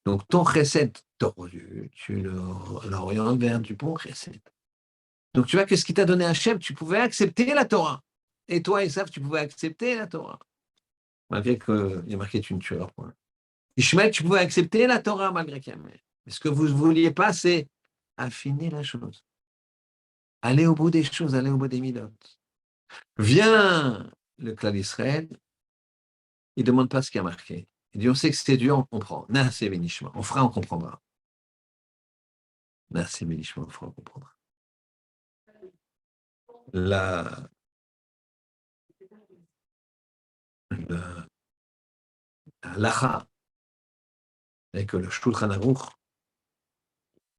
Donc ton chesed tordu, tu l'orientes vers du bon chesed. Donc tu vois que ce qui t'a donné Hachem, tu pouvais accepter la Torah. Et toi, Esav, tu pouvais accepter la Torah. Malgré qu'il y a marqué tu ne tueras point. Ishmael, tu pouvais accepter la Torah malgré qu'il y a mais ce que vous ne vouliez pas, c'est affiner la chose. Aller au bout des choses, aller au bout des midotes. Vient le clan d'Israël, il ne demande pas ce qui a marqué. Il dit, on sait que c'est dur, on comprend. Nassé bénishma. On fera, on comprendra. Nassé bénishma, on fera, on comprendra. La, la, la lacha, avec le Shulchan Aruch,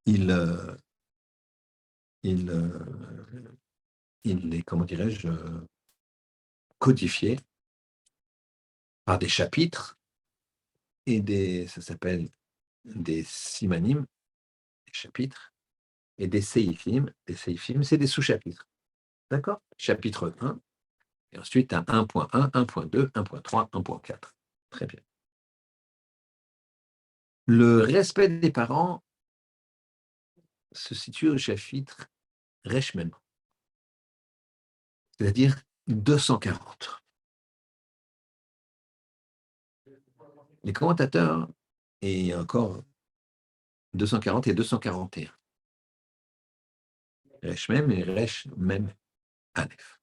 il, il, il est, comment dirais-je, codifié par des chapitres et ça s'appelle des simanim, des chapitres, et des seifim. Des seifim, c'est des sous-chapitres. D'accord? Chapitre 1, et ensuite tu as 1.1, 1.2, 1.3, 1.4. Très bien. Le respect des parents se situe au chapitre Reshmem, c'est-à-dire 240. Les commentateurs, et encore 240 et 241. Reshmem et Reshmem Aleph.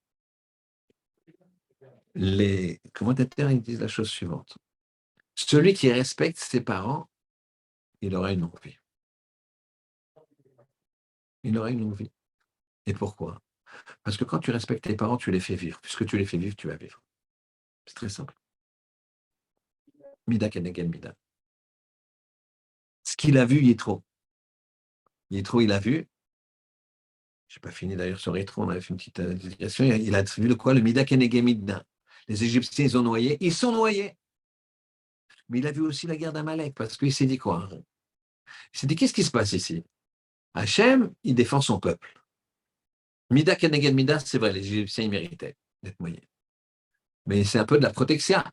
Les commentateurs ils disent la chose suivante. Celui qui respecte ses parents, il aura une longue vie. Il aura une longue vie. Et pourquoi? Parce que quand tu respectes tes parents, tu les fais vivre. Puisque tu les fais vivre, tu vas vivre. C'est très simple. Mida kenegel mida. Ce qu'il a vu, il est trop. Il est trop, il a vu. Je n'ai pas fini d'ailleurs sur rétro, on avait fait une petite digression. Il a vu le quoi? Le mida kenegel mida. Les Égyptiens, ils ont noyé. Ils sont noyés. Mais il a vu aussi la guerre d'Amalek, parce qu'il s'est dit quoi? Il s'est dit, qu'est-ce qui se passe ici? Hachem, il défend son peuple. Mida kenegel mida, c'est vrai, les Égyptiens, ils méritaient d'être noyés. Mais c'est un peu de la protection.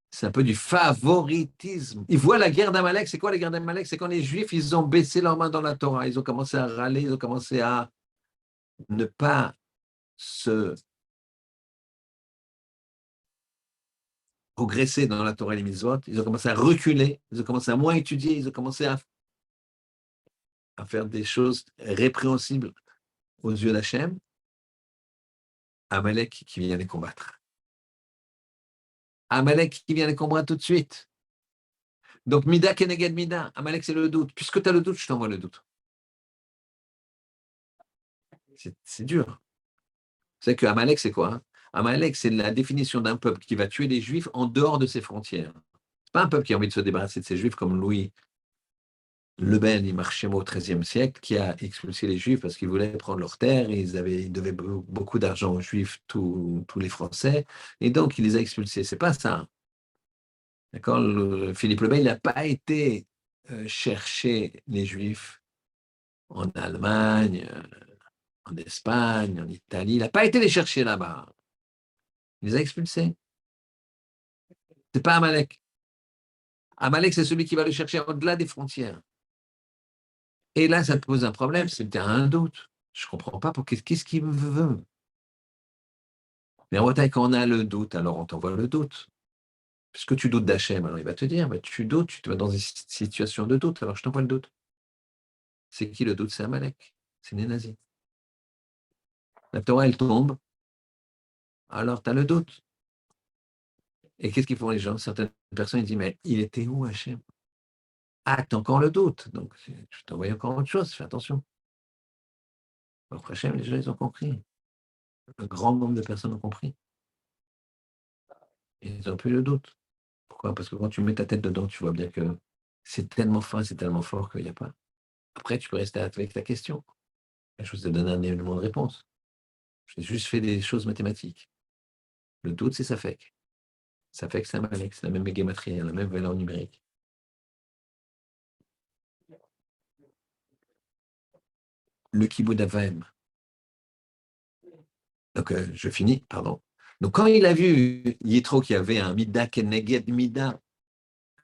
C'est un peu du favoritisme. Ils voient la guerre d'Amalek. C'est quoi la guerre d'Amalek? C'est quand les Juifs, ils ont baissé leurs mains dans la Torah. Ils ont commencé à râler, ils ont commencé à ne pas se progresser dans la Torah et les mitzvot. Ils ont commencé à reculer, ils ont commencé à moins étudier, ils ont commencé à faire des choses répréhensibles aux yeux d'Hachem. Amalek qui vient les combattre. Amalek qui vient les combattre tout de suite. Donc, Mida Keneged Mida. Amalek, c'est le doute. Puisque tu as le doute, je t'envoie le doute. C'est dur. C'est que Amalek, c'est quoi? Amalek, c'est la définition d'un peuple qui va tuer les Juifs en dehors de ses frontières. C'est pas un peuple qui a envie de se débarrasser de ses Juifs comme Louis le Ben Imarchemo au XIIIe siècle, qui a expulsé les Juifs parce qu'ils voulaient prendre leurs terres, et ils devaient beaucoup d'argent aux Juifs, tous les Français, et donc il les a expulsés. C'est pas ça. D'accord? Philippe le Ben, il n'a pas été chercher les Juifs en Allemagne, en Espagne, en Italie. Il n'a pas été les chercher là-bas. Il les a expulsés. C'est pas Amalek. Amalek, c'est celui qui va le chercher au-delà des frontières. Et là, ça te pose un problème, c'est que tu as un doute. Je ne comprends pas qu'est-ce qu'il veut. Mais en quand on a le doute, alors on t'envoie le doute. Puisque tu doutes d'Hachem, alors il va te dire, bah, tu doutes, tu te mets dans une situation de doute, alors je t'envoie le doute. C'est qui le doute? C'est Amalek. c'est les nazis. La Torah, elle tombe, alors tu as le doute. Et qu'est-ce qu'ils font les gens? Certaines personnes ils disent, mais il était où Hachem? Ah, tu as encore le doute. Donc, je t'envoie encore autre chose, fais attention. Après Hachem, les gens, ils ont compris. Un grand nombre de personnes ont compris. Ils n'ont plus le doute. Pourquoi? Parce que quand tu mets ta tête dedans, tu vois bien que c'est tellement fin, c'est tellement fort qu'il n'y a pas. Après, tu peux rester avec ta question. Je vous ai donné un élément de réponse. J'ai juste fait des choses mathématiques. Le doute, c'est ça fait. Ça fait que c'est un malek, c'est la même gématrie, la même valeur numérique. Le kiboud avaim. Donc, je finis, pardon. Donc, quand il a vu Yitro qui avait un mida keneged mida,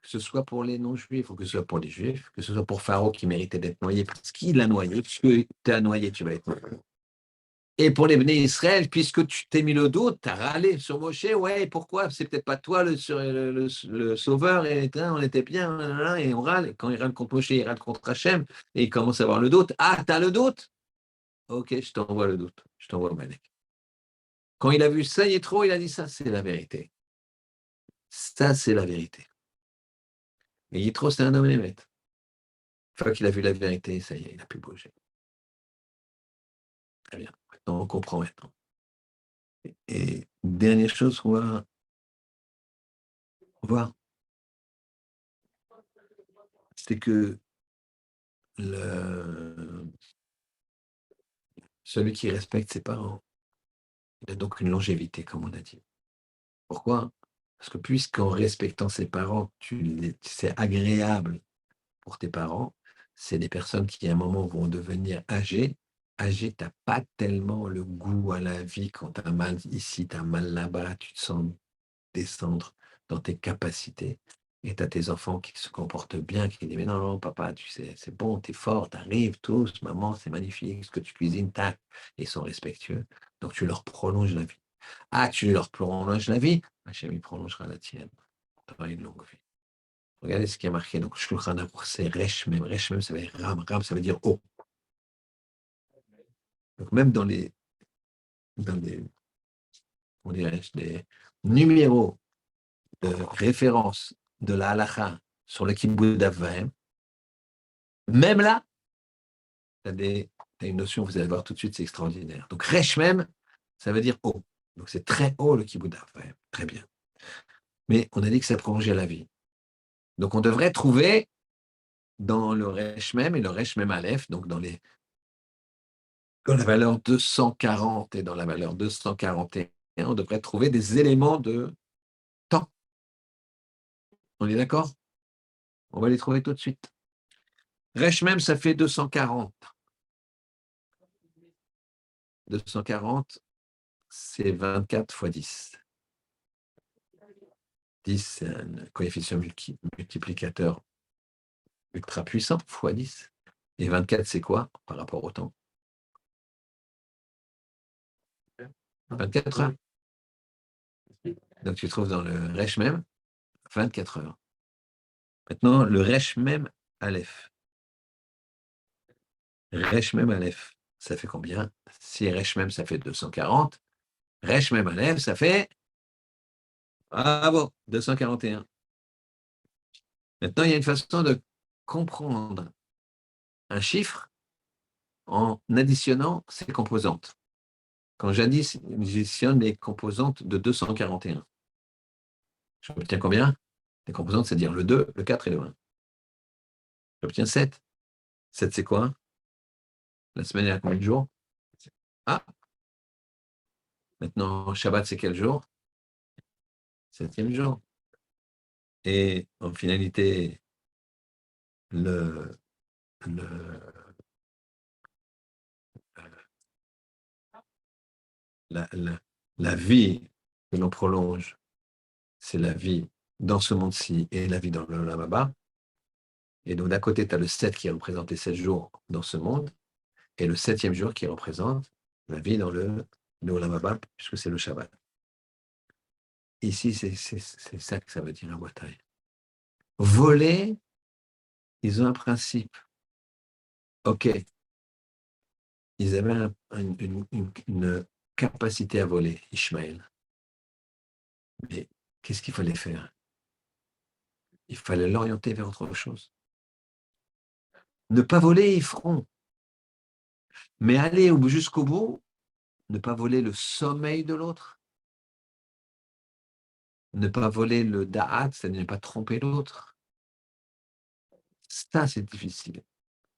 que ce soit pour les non-juifs ou que ce soit pour les juifs, que ce soit pour Pharaon qui méritait d'être noyé parce qu'il l'a noyé, puisque tu as noyé, tu vas être noyé. Et pour les béné Israël, puisque tu t'es mis le doute, tu as râlé sur Moshe, ouais, pourquoi? C'est peut-être pas toi le sauveur, et on était bien, et on râle. Et quand il râle contre Moshe, il râle contre Hachem, et il commence à avoir le doute. Ah, t'as le doute? Ok, je t'envoie le doute. Je t'envoie le Malek. Quand il a vu ça, Yitro, il a dit ça, c'est la vérité. Ça, c'est la vérité. Et Yitro, c'est un homme émette. Une fois qu'il a vu la vérité, ça y est, il n'a plus bougé. Très bien. Maintenant, on comprend maintenant. Et dernière chose qu'on va voir, c'est que le... celui qui respecte ses parents, il a donc une longévité, comme on a dit. Pourquoi? Parce que puisqu'en respectant ses parents, c'est agréable pour tes parents, c'est des personnes qui, à un moment, vont devenir âgées. Âgé, tu n'as pas tellement le goût à la vie quand tu as mal ici, tu as mal là-bas, tu te sens descendre dans tes capacités. Et tu as tes enfants qui se comportent bien, qui disent, mais non, non, papa, tu sais, c'est bon, tu es fort, tu arrives tous, maman, c'est magnifique, ce que tu cuisines, tac. Ils sont respectueux. Donc tu leur prolonges la vie. Ah, tu leur prolonges la vie, Hachem, il prolongera la tienne. Tu auras une longue vie. Regardez ce qui est marqué. Donc, Shulchan Aruch, c'est Reshmem. Reshmem, ça veut dire Ram. Ram, ça veut dire haut. Donc, même dans les des numéros de référence de la halacha sur le kibbutz d'Avvaim, même là, tu as une notion, vous allez voir tout de suite, c'est extraordinaire. Donc, Reshmem, ça veut dire haut. Donc, c'est très haut le kibbutz d'Avvaim. Très bien. Mais on a dit que ça prolongeait la vie. Donc, on devrait trouver dans le Reshmem et le Reshmem Aleph, donc dans la valeur 240 et dans la valeur 241, on devrait trouver des éléments de temps. On est d'accord? On va les trouver tout de suite. Reshmem, ça fait 240. 240, c'est 24 fois 10. 10, c'est un coefficient multiplicateur ultra puissant, fois 10. Et 24, c'est quoi par rapport au temps? 24 heures. Donc tu trouves dans le Reshmem 24 heures. Maintenant, le Reshmem Aleph. Reshmem Aleph, ça fait combien? Si Reshmem, ça fait 240, Reshmem Aleph, ça fait, bravo, 241. Maintenant, il y a une façon de comprendre un chiffre en additionnant ses composantes. Quand j'additionne les composantes de 241, j'obtiens combien? Les composantes, c'est-à-dire le 2, le 4 et le 1. J'obtiens 7. 7, c'est quoi? La semaine, il y a combien de jours? Ah, maintenant, Shabbat, c'est quel jour? Septième jour. Et en finalité, le, le, la, la, la vie que l'on prolonge, c'est la vie dans ce monde-ci et la vie dans le Olam. Et donc, d'un côté, tu as le 7 qui représente les 7 jours dans ce monde, et le septième jour qui représente la vie dans le Olam, puisque c'est le Shabbat. Ici, c'est ça que ça veut dire à Boitaï. Voler, ils ont un principe. OK, ils avaient une capacité à voler, Ishmaël. Mais qu'est-ce qu'il fallait faire? Il fallait l'orienter vers autre chose. Ne pas voler, ils feront. Mais aller jusqu'au bout, ne pas voler le sommeil de l'autre, ne pas voler le da'at, c'est-à-dire ne pas tromper l'autre. Ça, c'est difficile.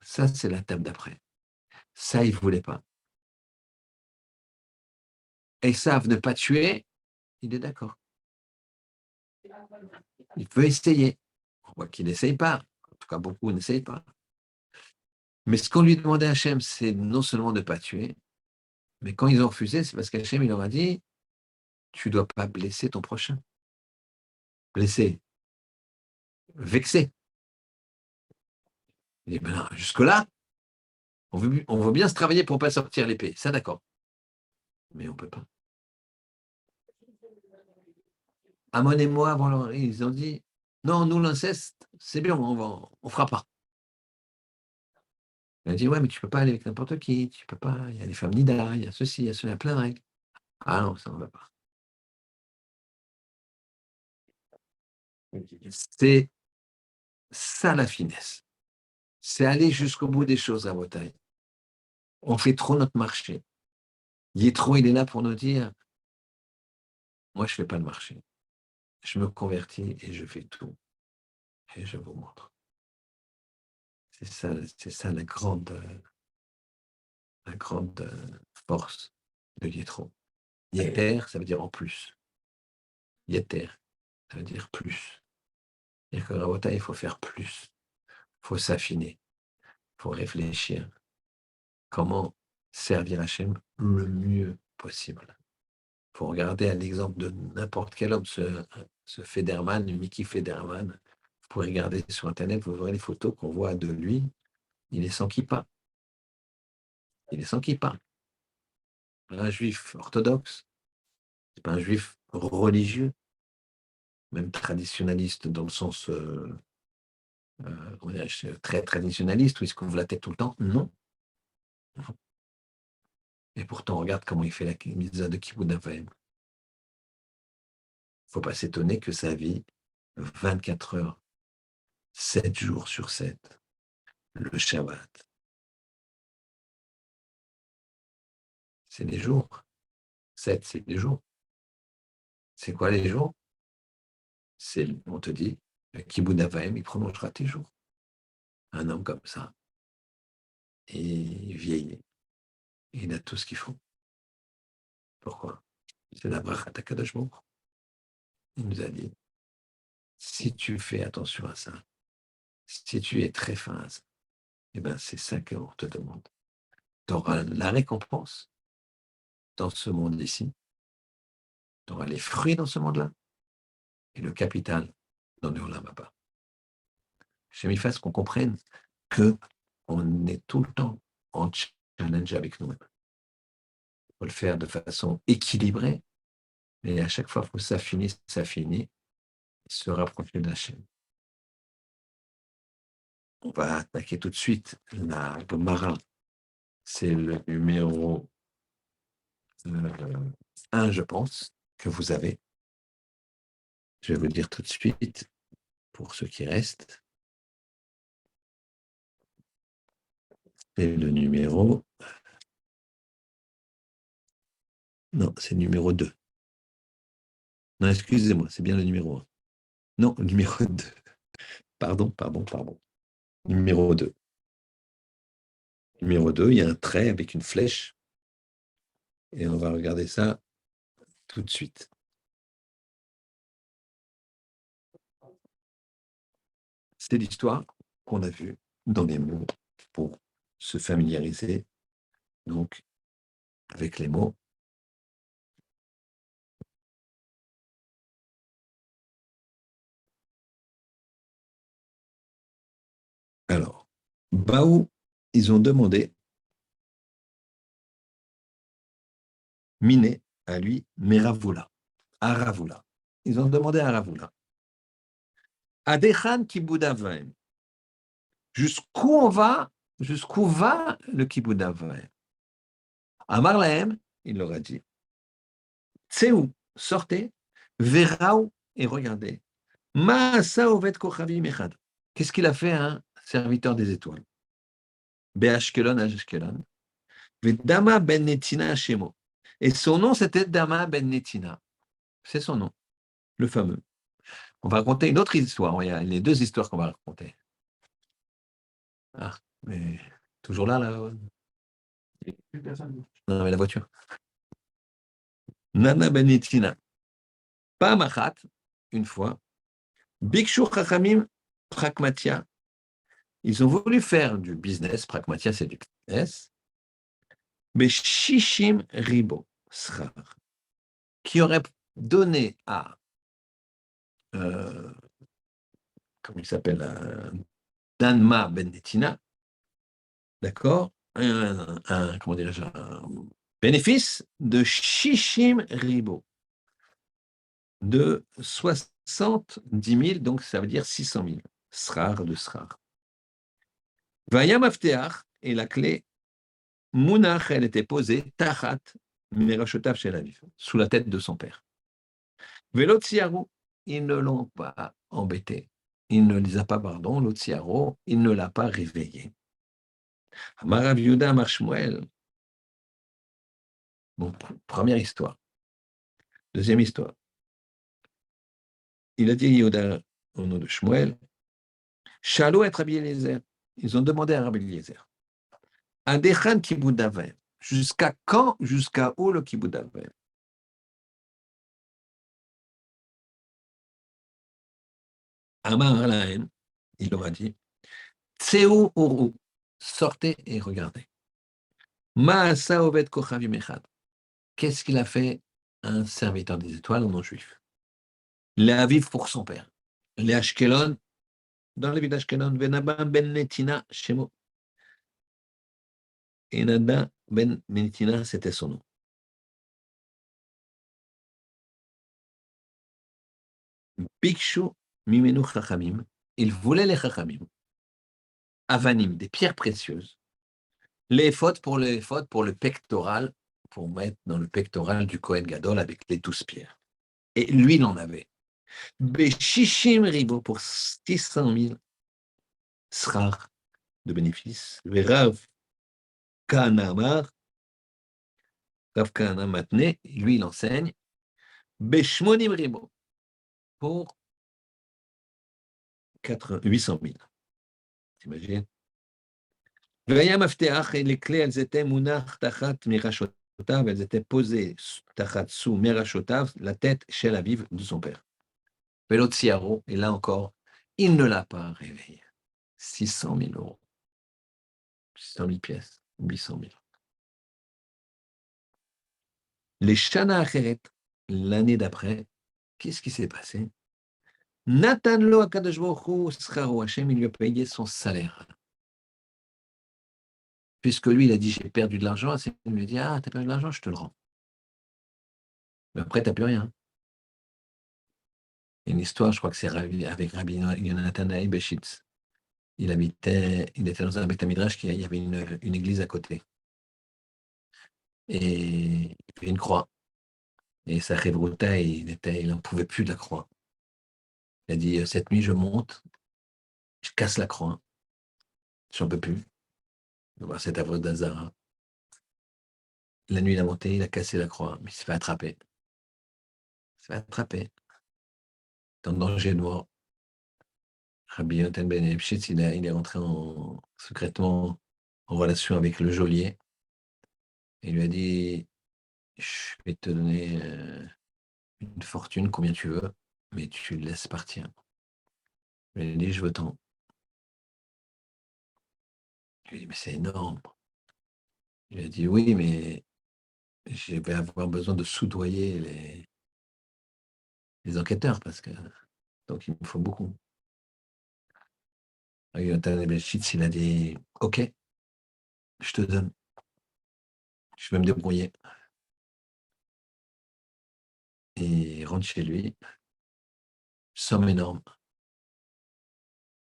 Ça, c'est la table d'après. Ça, ils ne voulaient pas. Et savent ne pas tuer, il est d'accord. Il peut essayer. On voit qu'il n'essaye pas. En tout cas, beaucoup n'essayent pas. Mais ce qu'on lui demandait à Hachem, c'est non seulement de ne pas tuer, mais quand ils ont refusé, c'est parce qu'Hachem, il leur a dit, tu ne dois pas blesser ton prochain. Blesser, vexer. Il dit, ben, jusque-là, on veut bien se travailler pour ne pas sortir l'épée. Ça, d'accord. Mais on ne peut pas. Amon et moi, avant, ils ont dit, non, nous, l'inceste, c'est bien, on ne fera pas. Il a dit, ouais, mais tu ne peux pas aller avec n'importe qui, tu peux pas, il y a les femmes nida, il y a ceci, il y a cela, il y a plein de règles. Ah non, ça ne va pas. C'est ça la finesse. C'est aller jusqu'au bout des choses à Botaï. On fait trop notre marché. Yitro, il est là pour nous dire, moi, je ne fais pas le marché. Je me convertis et je fais tout. Et je vous montre. C'est ça la grande force de Yitro. Yeter, ça veut dire en plus. Yeter, ça veut dire plus. Et que Rabota, il faut faire plus. Il faut s'affiner. Il faut réfléchir. Comment servir Hachem le mieux possible. Il faut regarder à l'exemple de n'importe quel homme, ce Federman, Mickey Federman. Vous pouvez regarder sur Internet, vous verrez les photos qu'on voit de lui. Il est sans kippa. Il est sans kippa. Un juif orthodoxe, c'est pas un juif religieux, même traditionnaliste dans le sens très traditionnaliste où il se couvre la tête tout le temps. Non. Et pourtant, regarde comment il fait la mitzvah de Kibbutz Avayim. Il ne faut pas s'étonner que sa vie, 24 heures, 7 jours sur 7, le Shabbat, c'est les jours. 7, c'est les jours. C'est quoi les jours? On te dit, le Kibbutz Avayim, il prolongera tes jours. Un homme comme ça, et il vieillit. Il a tout ce qu'il faut. Pourquoi? C'est la bracha d'Akadosh Baruch Hu. Il nous a dit, si tu fais attention à ça, si tu es très fin à ça, eh ben c'est ça qu'on te demande. Tu auras la récompense dans ce monde ici, tu auras les fruits dans ce monde-là, et le capital dans le Olam Haba. J'ai mis face qu'on comprenne qu'on est tout le temps en challenge avec nous-mêmes. Il faut le faire de façon équilibrée, mais à chaque fois, il faut s'affiner, et se rapprocher de la chaîne. On va attaquer tout de suite la Gemara. C'est le numéro 1, je pense, que vous avez. Je vais vous dire tout de suite, pour ceux qui restent. C'est le numéro... Non, c'est le numéro 2. Non, excusez-moi, c'est bien le numéro 1. Non, le numéro 2. Pardon. Numéro 2. Numéro 2, il y a un trait avec une flèche. Et on va regarder ça tout de suite. C'est l'histoire qu'on a vue dans les mots pour se familiariser donc avec les mots. Alors, Baou, ils ont demandé Miné à lui, Meravula, à Ravula. Ils ont demandé à Ravula. Adechan Kibbutz Avayim. Jusqu'où va le Kibbutz Avayim? Amar lahem, il leur a dit, Tseou, sortez, Veraou, et regardez. Maasa ovet kochavim echad. Qu'est-ce qu'il a fait un serviteur des étoiles? Be'ashkelon, Ashkelon. Dama ben Netina Shemo. Et son nom, c'était Dama ben Netina. C'est son nom, le fameux. On va raconter une autre histoire. Il y a les deux histoires qu'on va raconter. Ah, mais toujours là, là. Non, mais la voiture. Nana ben Netina. Pamachat, une fois. Bikshu Chachamim Pragmatia. Ils ont voulu faire du business. Pragmatia, c'est du business. Mais Shishim Ribo, Srar, qui aurait donné à comment il s'appelle, Danma Ben Netina, d'accord, comment dirais-je, un bénéfice de Shishim Ribo, de 70 000, donc ça veut dire 600 000, Srar de Srar. Vayam Afteach, et la clé, Mounach, elle était posée, Tachat, Merashotav Shel Aviv, sous la tête de son père. Velotsiaru, ils ne l'ont pas embêté. Il ne les a pas, pardon, l'Otsiaro, il ne l'a pas réveillé. Amarav Yuda Marshmuel. Bon, première histoire. Deuxième histoire. Il a dit Yuda au nom de Shmuel, Shalo et Rabbi Eliezer. Ils ont demandé à Rabbi Eliezer. Adechan Kiboudaver. Jusqu'à quand, jusqu'à où le Kiboudaver? Amar Alahem, il leur a dit, Tseu Uru, sortez et regardez. Maasa Ovet Kochavim Echad. Qu'est-ce qu'il a fait un serviteur des étoiles en non-juif? Les vivre pour son père. Les Ashkelon, dans les villes d'Ashkelon, Venaba ben Netina, Shemo. Et Nada ben Netina, c'était son nom. Bikshu Mimenu Chachamim, il voulait les Chachamim. Avanim, des pierres précieuses. Les fautes pour le pectoral, pour mettre dans le pectoral du Kohen Gadol avec les 12 pierres. Et lui, il en avait. Beshishim Ribo pour 600 000 srar de bénéfices. Verav Kanamar, Rav Kahana Matne, lui, il enseigne Beshmonim Ribo pour 800 000. T'imagines? Vayam Afteach, et les clés, elles étaient Munach Tachat Mirashotav, elles étaient posées Tachat sous Mirashotav, la tête chez la vive de son père. Velotsiaro, et là encore, il ne l'a pas réveillé. 600 000 euros. 600 000 pièces, 800 000. Les Shana Acheret, l'année d'après, qu'est-ce qui s'est passé? Nathan lo Akadosh Baruch Hu scharo, Hashem, il lui a payé son salaire. Puisque lui, il a dit, j'ai perdu de l'argent, il lui a dit, ah, t'as perdu de l'argent, je te le rends. Mais après, t'as plus rien. Il y a une histoire, je crois que c'est avec Rabbi Yonatan Beshitz. Il était dans un Beth Midrash, il y avait une église à côté. Et il y avait une croix. Et sa Chevruta, il n'en pouvait plus de la croix. Il a dit, cette nuit, je monte, je casse la croix. J'en peux plus. C'est œuvre d'Azara. La nuit, il a monté, il a cassé la croix, mais il s'est fait attraper. Il s'est fait attraper. Dans le danger de mort. Rabbi Yonatan Ben Epshitz, il est rentré secrètement en relation avec le geôlier. Il lui a dit, je vais te donner une fortune, combien tu veux, mais tu le laisses partir. Il lui a dit, je veux tant. Il lui a dit, mais c'est énorme. Il lui a dit, oui, mais je vais avoir besoin de soudoyer les enquêteurs, parce que donc il me faut beaucoup. Yonatan Ben Epshitz, il a dit, ok, je te donne. Je vais me débrouiller. Et il rentre chez lui, somme énorme.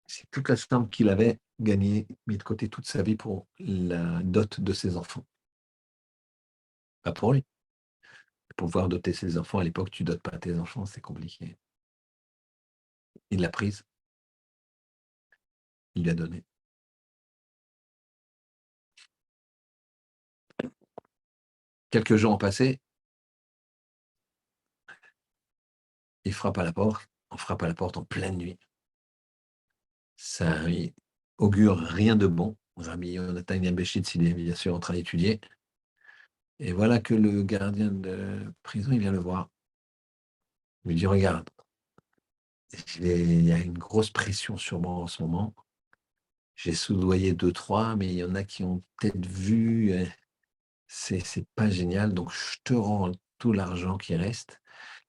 C'est toute la somme qu'il avait gagnée, mis de côté toute sa vie pour la dot de ses enfants. pas pour lui. Pour pouvoir doter ses enfants, à l'époque, tu dotes pas tes enfants, c'est compliqué. Il l'a prise, il lui a donné. Quelques jours ont passé, il frappe à la porte, on frappe à la porte en pleine nuit. Ça augure rien de bon. Rabbi Yonatan Yambeshitz, il est bien sûr en train d'étudier. Et voilà que le gardien de prison, il vient le voir. Il lui dit, regarde, il y a une grosse pression sur moi en ce moment. J'ai soudoyé 2, 3, mais il y en a qui ont peut-être vu. C'est pas génial. Donc, je te rends tout l'argent qui reste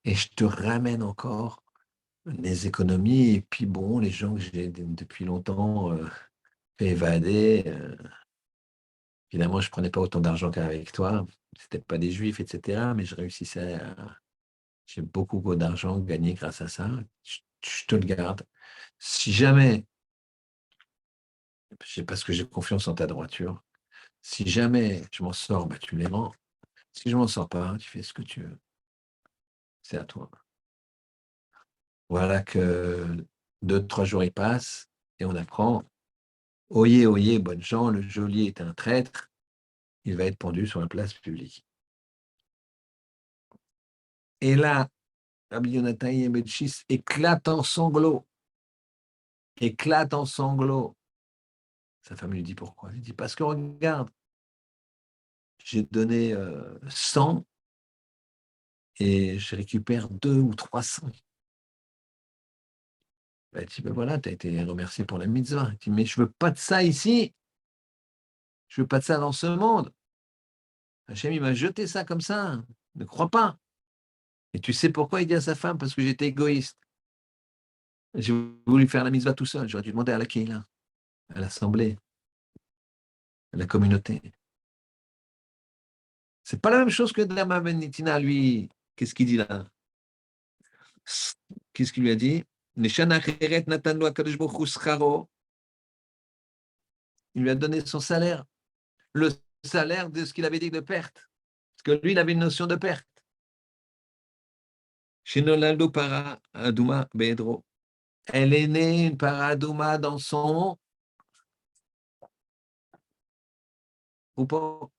et je te ramène encore les économies. Et puis, bon, les gens que j'ai depuis longtemps fait évader. Évidemment, je prenais pas autant d'argent qu'avec toi. C'était pas des juifs, etc. Mais je réussissais à. J'ai beaucoup d'argent gagné grâce à ça. Je te le garde. Si jamais, c'est parce que j'ai confiance en ta droiture, si jamais je m'en sors, bah, tu me les rends. Si je m'en sors pas, tu fais ce que tu veux. C'est à toi. Voilà que 2, 3 jours y passent et on apprend, oyez, oyez, bonnes gens, le geôlier est un traître, il va être pendu sur la place publique. Et là, Rabbi Yonatan Yembetchis éclate en sanglots. Éclate en sanglots. Sa femme lui dit pourquoi? Il dit parce que regarde, j'ai donné 100 et je récupère 2 ou 300. Elle dit ben voilà, tu as été remercié pour la mitzvah. Il dit mais je veux pas de ça ici. Je veux pas de ça dans ce monde. Hachem, il m'a jeté ça comme ça. Ne crois pas. Et tu sais pourquoi il dit à sa femme? Parce que j'étais égoïste. J'ai voulu faire la mitzvah tout seul. J'aurais dû demander à la Kehila, à l'assemblée, à la communauté. C'est pas la même chose que Dama Ben Nitina, lui. Qu'est-ce qu'il dit là? Qu'est-ce qu'il lui a dit? Il lui a donné son salaire, le salaire de ce qu'il avait dit de perte. Parce que lui, il avait une notion de perte. Shinolalo para Aduma Bedro. Elle est née une paradouma dans son troupeau.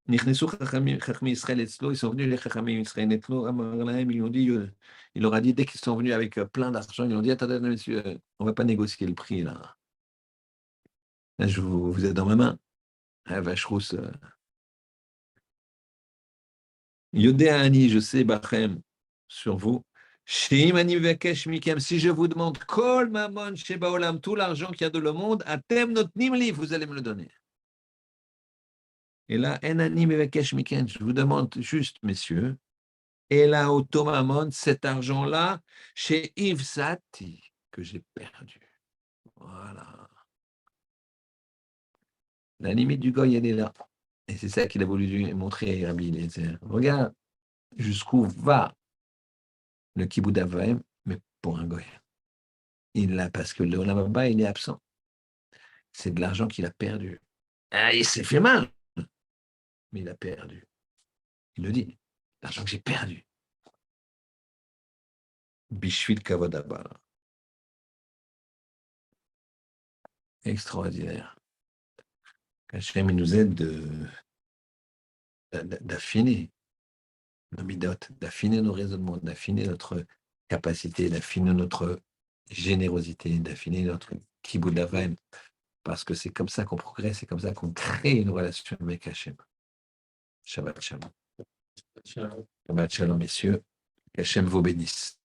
נכנסו חכמי ישראל אצלו, ils sont venus les חכמים ישראל אצלו, אמר להם, ils lui ont dit, il leur a dit, dès qu'ils sont venus avec plein d'argent, ils lui ont dit, attendez, monsieur, on ne va pas négocier le prix, là. Là, vous êtes dans ma main. Ah, vache rousse. Yodéani, je sais, Bachem, sur vous. Sheim ani vekesh mikem, si je vous demande, kol mamon sheba olam, tout l'argent qu'il y a de le monde, atem notnim li, vous allez me le donner. Et là, enani vekesh mikem, je vous demande juste, messieurs, et là, au Tomamon, cet argent-là, chez Yves Sati, que j'ai perdu. Voilà. La limite du goy, elle est là. Et c'est ça qu'il a voulu lui montrer à Rabbi Eliezer. Regarde jusqu'où va le kibbutz Avaim, mais pour un goy. Il l'a parce que le Olam il est absent. C'est de l'argent qu'il a perdu. Ah, il s'est fait mal, mais il a perdu. Il le dit. L'argent que j'ai perdu. Bishvil Kavodaba. Extraordinaire. Hachem, il nous aide d'affiner nos midotes, d'affiner nos raisonnements, d'affiner notre capacité, d'affiner notre générosité, d'affiner notre kibbutz d'avaim, parce que c'est comme ça qu'on progresse, c'est comme ça qu'on crée une relation avec Hachem. Shabbat shalom. Shabbat shalom, messieurs. Qu'Hachem vous bénisse.